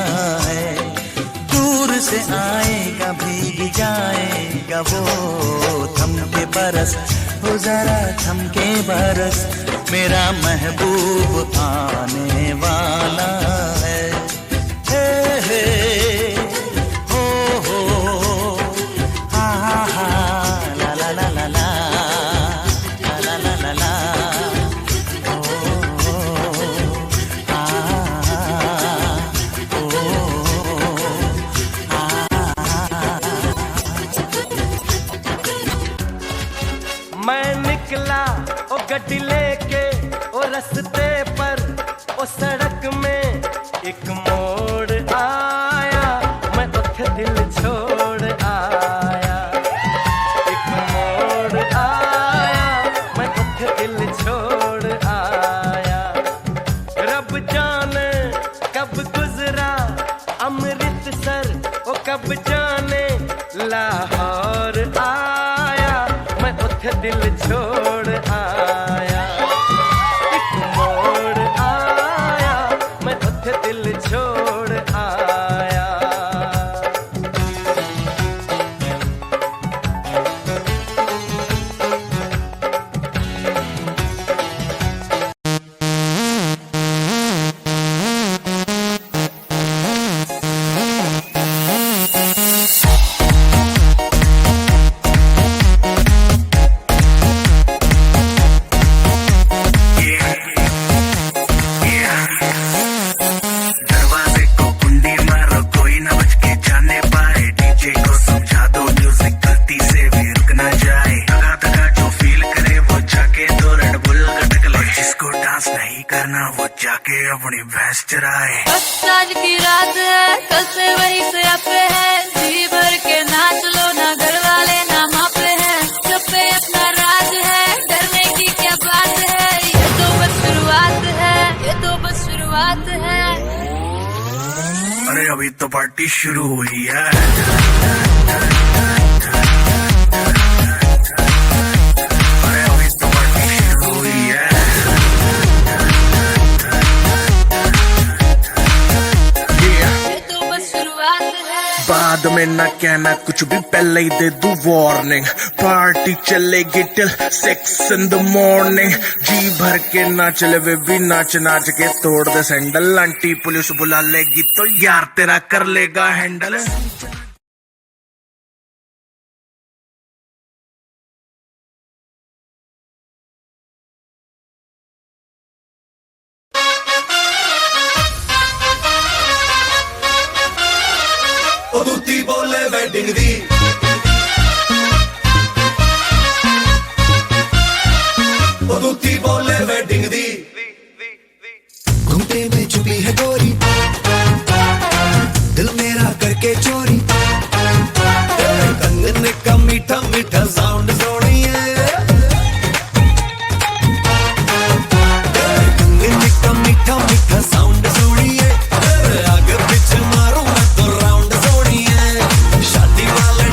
है। दूर से आएगा भीग जाएगा वो, थम के बरस ओ जरा थम के बरस, मेरा महबूब आने वाला है। हे हे हो हा हा हा ला ला ला ला ला ला ला ला ला मैं निकला ओ गड्डी लेके ओ रस्ते पर, ओ सड़क में एक मोड़ आया, मैं उठे दिल छोड़ आया। एक मोड़ आया, मैं उठे दिल छोड़ आया। रब जाने कब गुजरा अमृतसर, ओ कब जाने लाहौर आया, मैं उठे दिल छोड़ आया। एक मोड़ आया, मैं उठे दिल छोड़ आया। दरवाजे को कुंडी मारो, कोई ना बच के जाने पाए। डीजे को समझा दो म्यूजिक गलती से भी रुक ना जाए। दगा दगा जो फील करे वो जाके दो रेड बुल गटक ले। जिसको डांस नहीं करना वो जाके अपनी भैंस चराए। आज की रात है, कल से वही से अपे है, जी भर के नाच लो ना, घर वाले ना मापे हैं। सब पे अपना राज है, डरने की क्या बात है, ये तो बस शुरुआत है, ये तो बस शुरुआत है। अरे अभी तो पार्टी शुरू हुई है। अरे अभी तो पार्टी शुरू हुई है। ये तो बस शुरुआत है। बाद में ना कहना कुछ भी, पहले ही दे दूं वार्निंग। पार्टी चलेगी टिल 6 in the morning। जी भर के ना चले वे भी नाच नाच के तोड़ दे सैंडल। आंटी पुलिस बुला लेगी तो यार तेरा कर लेगा हैंडल। ओ दूती बोले वेडिंग दी, ओ दूती बोले वेडिंग दी। घूमते में छुपी है गोरी, दिल मेरा करके चोरी। तेरे कंगन का मीठा मीठा साउंड सोनिए, तेरे कंगन का मीठा मीठा साउंड सोनिए। आगे पीछे मारूं मैं तो राउंड सोनिए। शादी वाले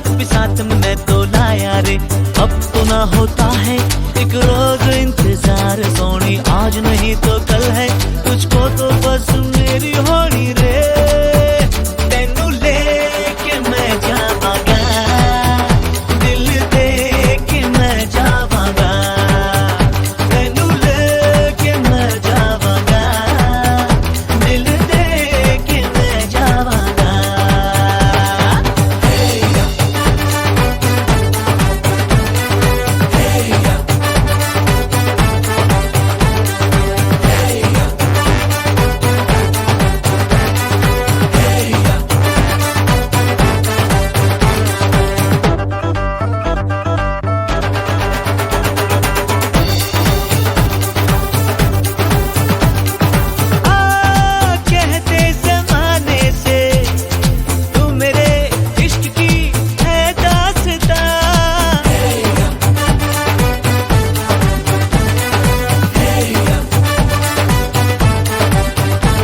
साथ भी साथ में मैं तो लाया रे। अब तो ना होता है एक रोज इंतजार सोनी, आज नहीं तो कल है तुझको तो बस मेरी होनी रे। तेनू लेके मैं जावांगा, दिल दे के मैं जावांगा, तेनू लेके मैं जावांगा, दिल दे के मैं जावांगा। कहते ज़माने से तू मेरे इश्क की है दास्तां,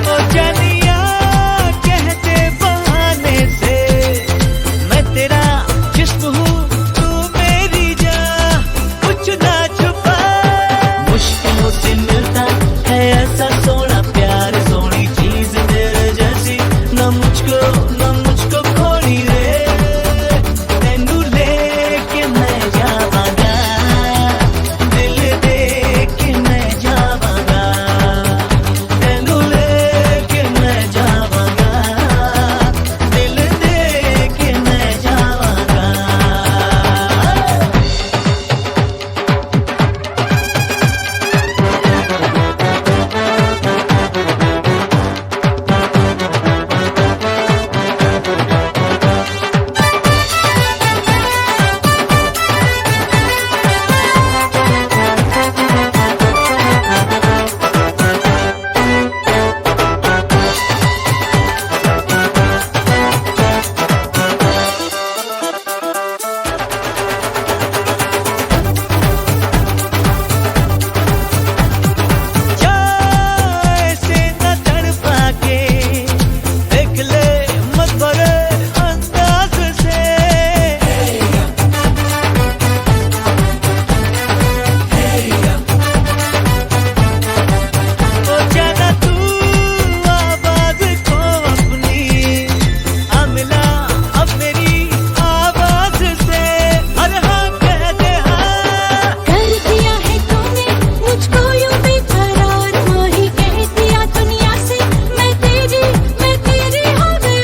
ओ जानिया कहते बहाने से मैं तेरा जिस्म हूँ तू मेरी जान, कुछ ना छुपा। मुश्किलों से मिलता है ऐसा सोना प्यार, सोनी चीज तेरे जैसी न मुझको खोनी रे। तेनू लेके मैं जावांगा, दिल दे के मैं जावांगा, तेनू लेके मैं जावांगा, दिल दे के मैं जावांगा। ऐसे न तड़पा के देख ले मत भरे अंदाज से, ओ जाना तू आवाज को अपनी, आ मिला अब मेरी आवाज से। अरे हाँ कह दे हाँ, कर दिया है तूने मुझको यूं बेकरार, वही कह दिया दुनिया से मैं तेरी हो गई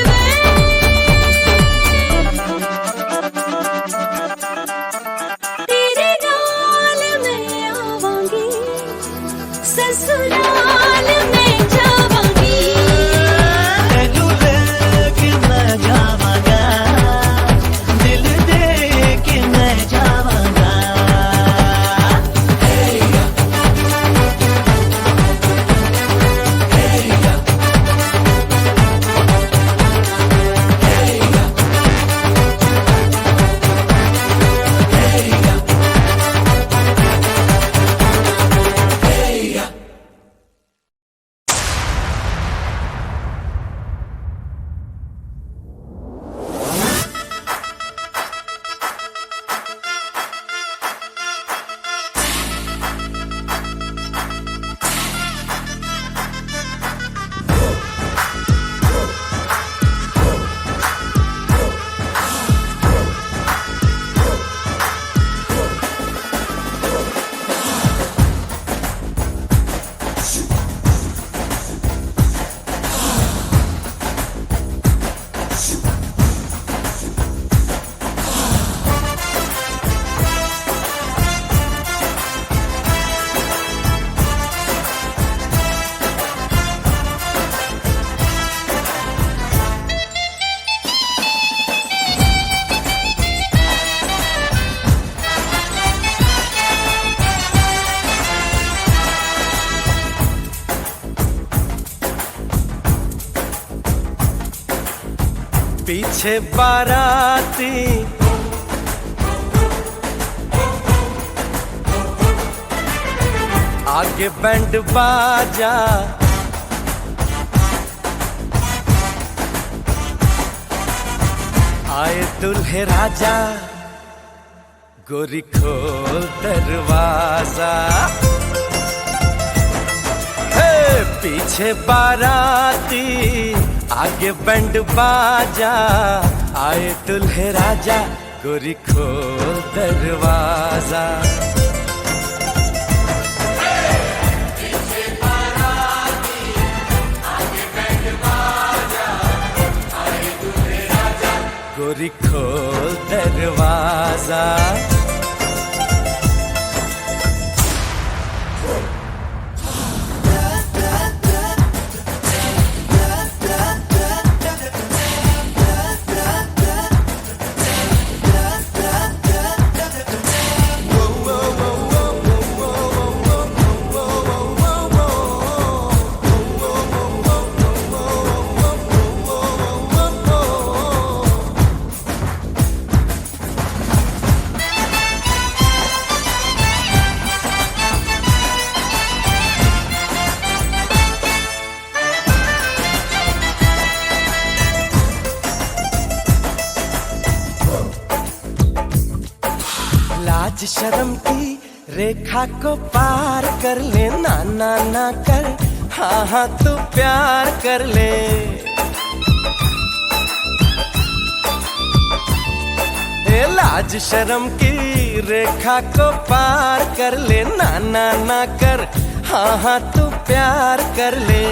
तेरे नाल मैं आवांगी, ससुराल में जावांगी। तेनू लेके मैं जावांगा, दिल दे के मैं जावांगा। पीछे बाराती आगे बैंड बाजा, आए दुल्हे राजा गोरी खोल दरवाजा, हे पीछे बाराती आगे बैंड बाजा, आए दुल्हे राजा गोरी खोल दरवाजा। गोरी खोल दरवाजा। लाज शर्म की रेखा को पार कर ले, ना ना ना कर, हाँ हाँ तू प्यार कर ले। ए लाज शर्म की रेखा को पार कर ले, ना ना ना कर, हाँ हाँ तू प्यार कर ले।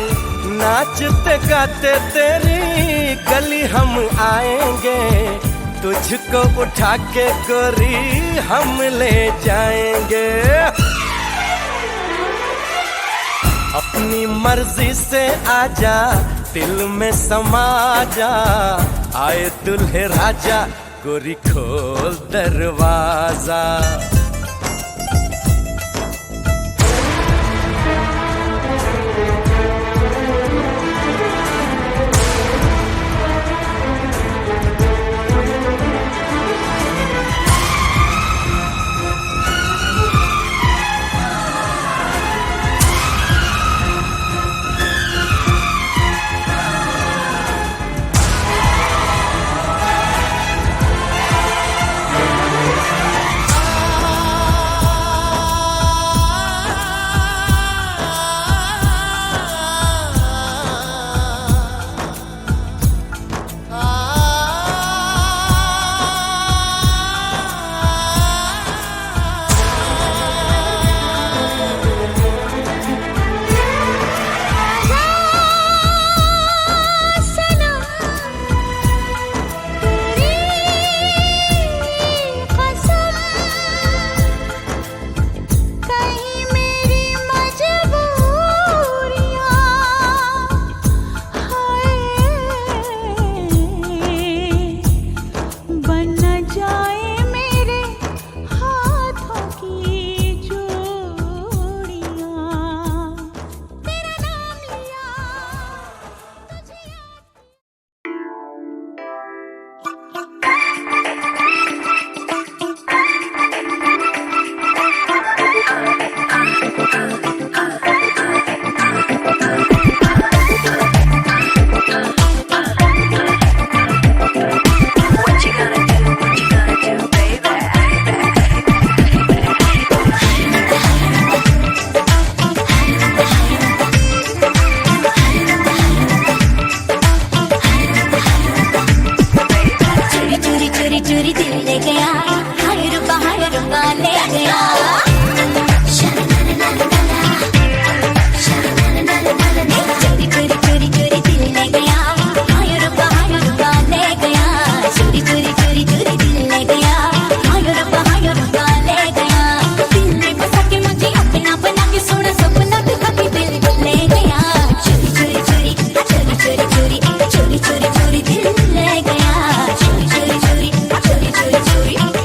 नाचते गाते तेरी गली हम आएंगे, तुझको उठा के गोरी हम ले जाएंगे। अपनी मर्जी से आजा दिल में समा जा, आए दुल्हे राजा गोरी खोल दरवाजा। चोरी चोरी चोरी दिल ले गया, चोरी चोरी चोरी चोरी चोरी चोरी।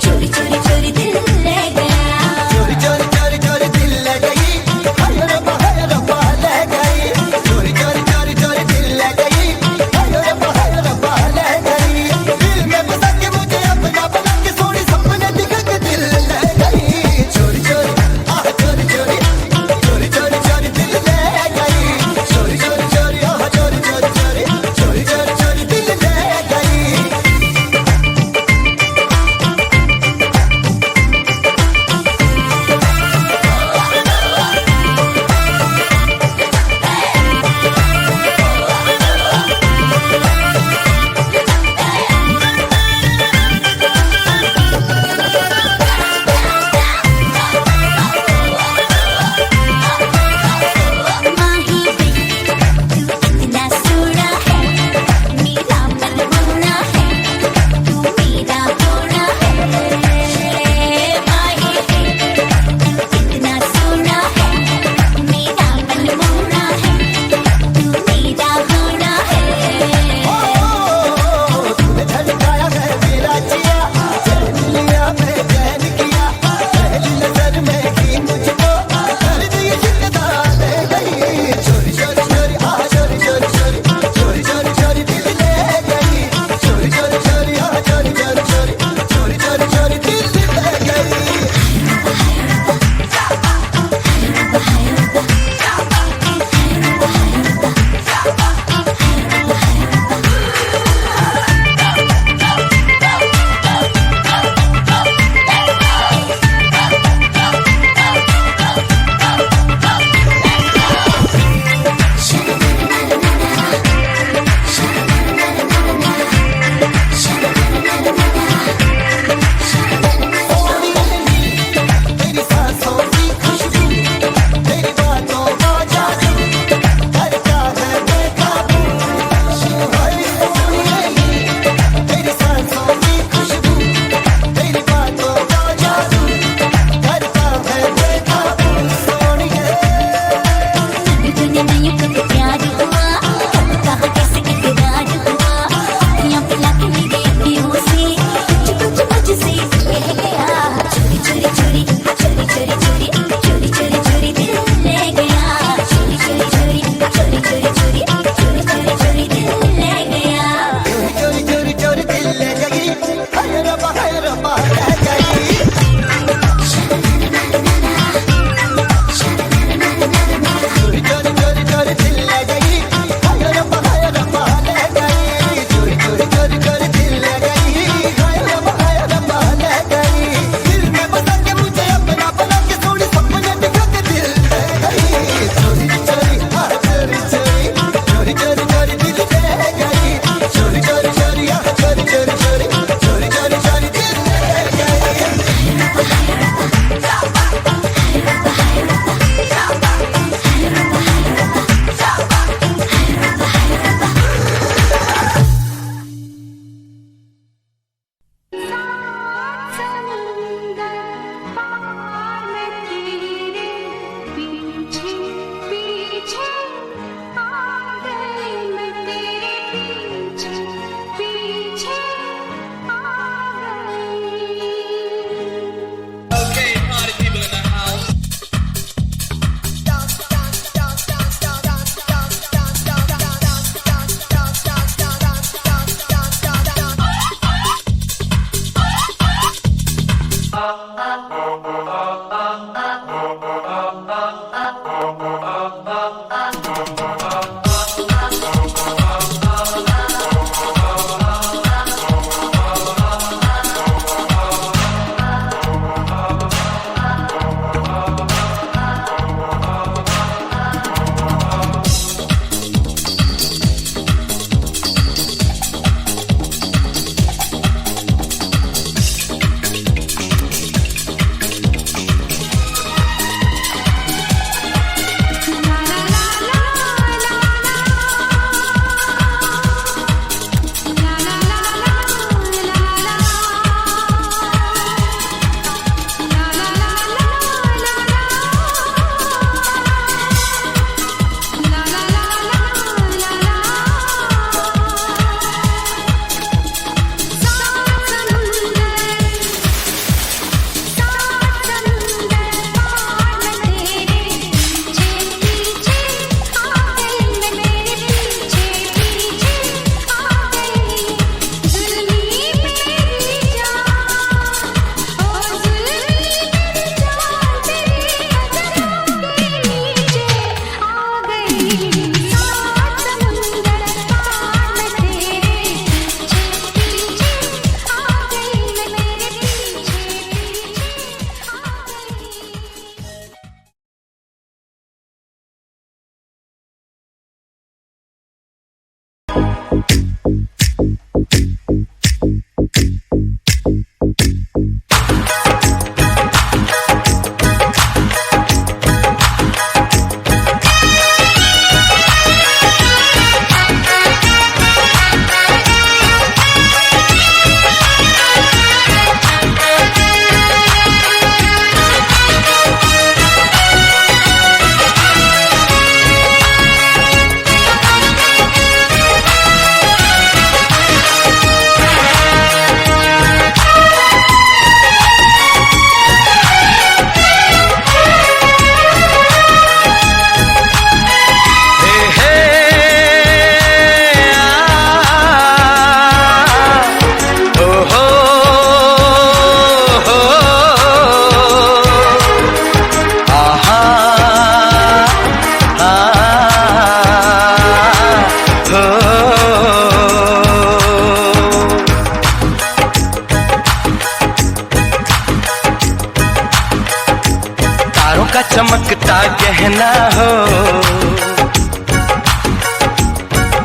का चमकता गहना हो,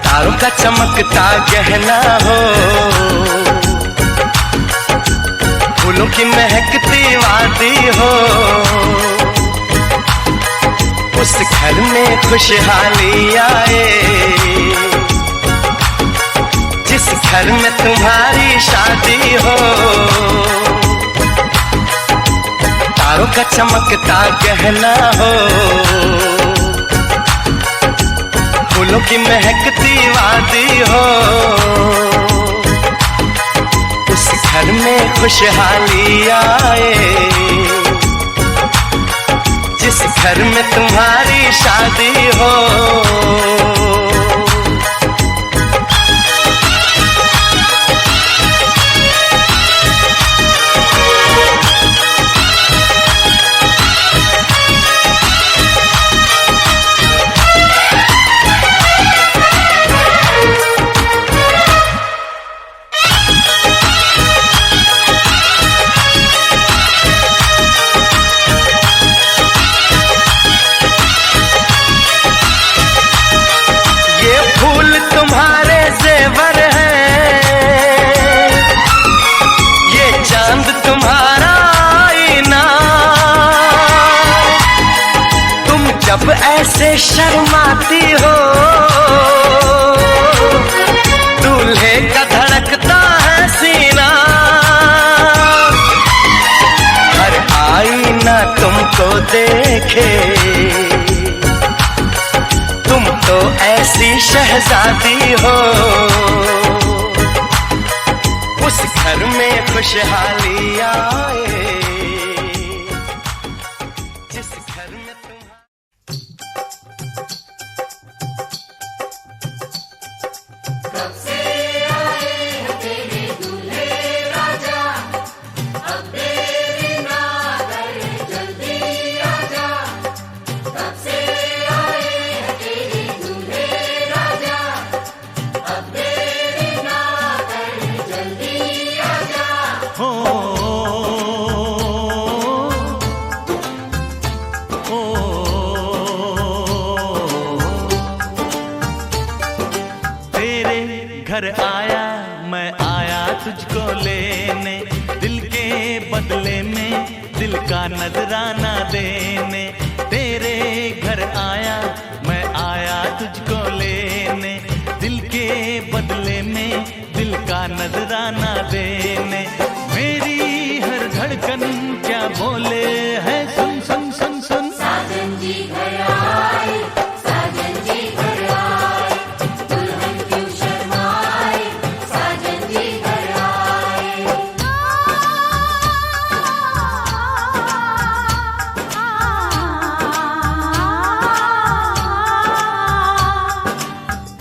तारों का चमकता गहना हो, फूलों की महकती वादी हो, उस घर में खुशहाली आए, जिस घर में तुम्हारी शादी हो। तारों का चमकता गहना हो, फूलों की महकती वादी हो, उस घर में खुशहाली आए, जिस घर में तुम्हारी शादी हो। जब ऐसे शर्माती हो, दूल्हे का धड़कता है सीना, हर आईना तुमको देखे, तुम तो ऐसी शहजादी हो, उस घर में खुशहाली आए, जिस घर में घर आया, मैं आया तुझको लेने, दिल के बदले में दिल का नजराना देने। तेरे घर आया, मैं आया तुझको लेने, दिल के बदले में दिल का नजराना देने। मेरी हर धड़कन क्या बोले है, सुन सुन सुन सुन। साजन जी घर आए, साजन जी घर आए, दुल्हन क्यों शर्माए, साजन जी घर आए।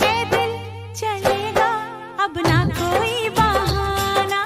पैदल चलेगा अब ना कोई बहाना,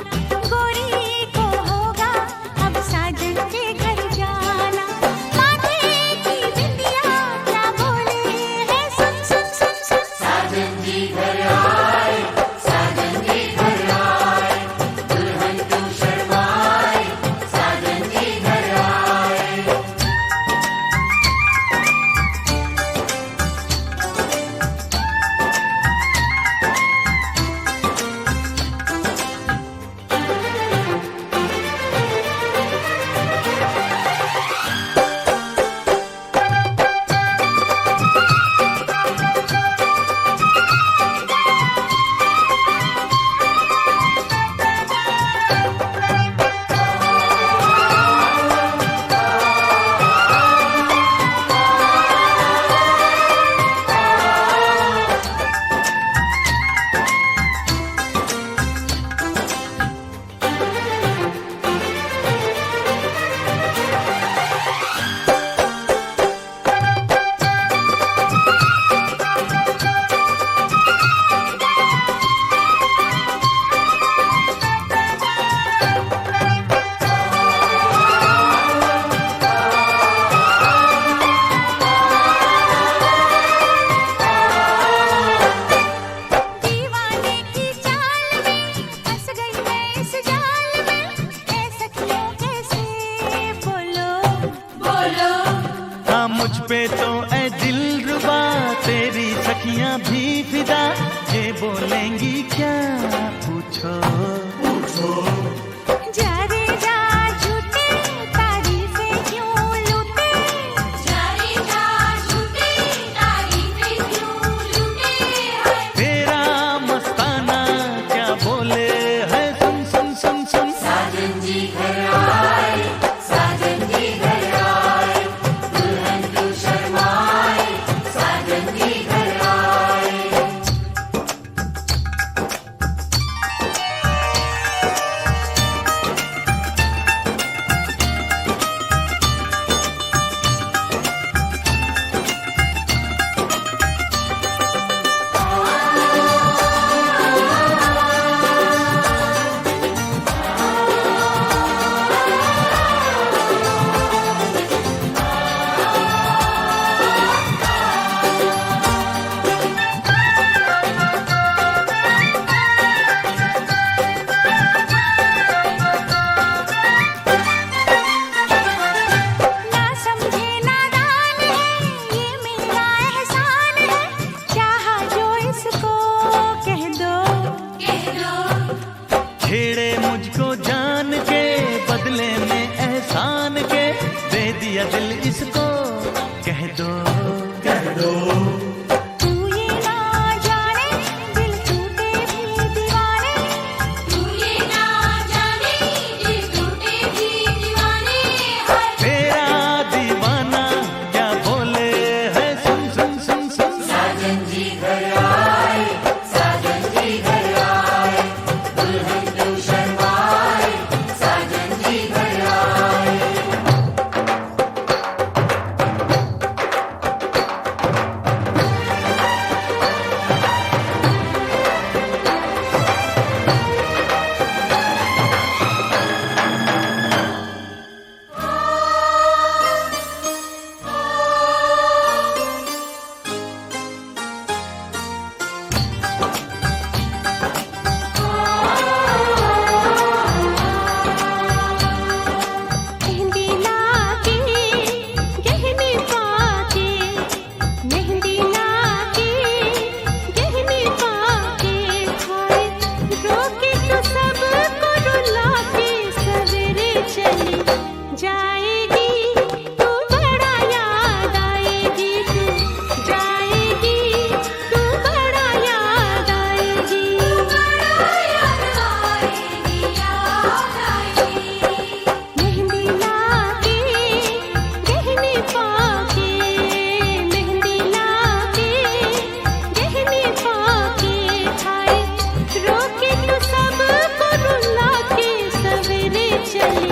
पे तो ऐ दिलरुबा तेरी सखियां भी फिदा, ये बोलेंगी क्या पूछो पूछो। जा रे जा झूठे तारीफें क्यों लूटे, जा रे जा झूठे तारीफें क्यों लूटे है। तेरा मस्ताना क्या बोले है, सुन सुन सुन सुन। साजन जी घर आए, साजन जी घर आए, दुल्हन क्यों शर्माए, साजन जी घर आए। ना समझे नादान है, ये मेरा एहसान है, चाहा जो इसको कह दो, कह दो। छेड़े मुझको जान के बदले में एहसान के, दे दिया दिल इसको कह दो कह दो। तू ये ना जाने दिल टूटे भी दीवाने, तू ये ना जाने दिल टूटे भी दीवाने है। तेरा दीवाना क्या बोले है, सुन सुन सुन सुन। साजन जी घर आए, साजन जी घर आए, दुल्हन क्यों शर्माए, साजन जी घर आए। मेहंदी लाके गहने पाके, मेहंदी लाके गहने पाके, हाय रोके तो सबको रुला के सवेरे चली जाएगी, तू बड़ा याद आएगी, तू जाएगी, तू बड़ा याद आएगी, बड़ा याद आएगी, याद आएगी। मेहंदी लाके गहने पाके, मेहंदी लाके गहने पाके, हाय रोके तो सबको रुला के सवेरे चली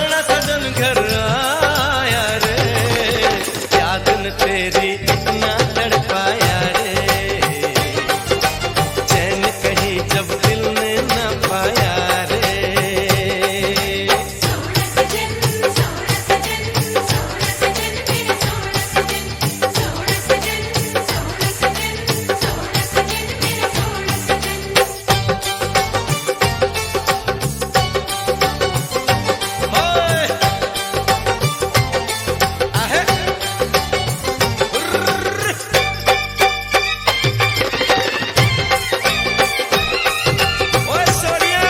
सोना सजन घर आया रे, याद न तेरी इतना तड़पाया रे, चैन कहीं जब दिल ने न पाया रे। ओए! आहे! ओए सोनिया!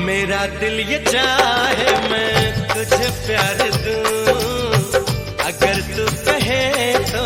मेरा दिल ये चाहे मैं तुझे प्यार दूं, अगर तू कहे तो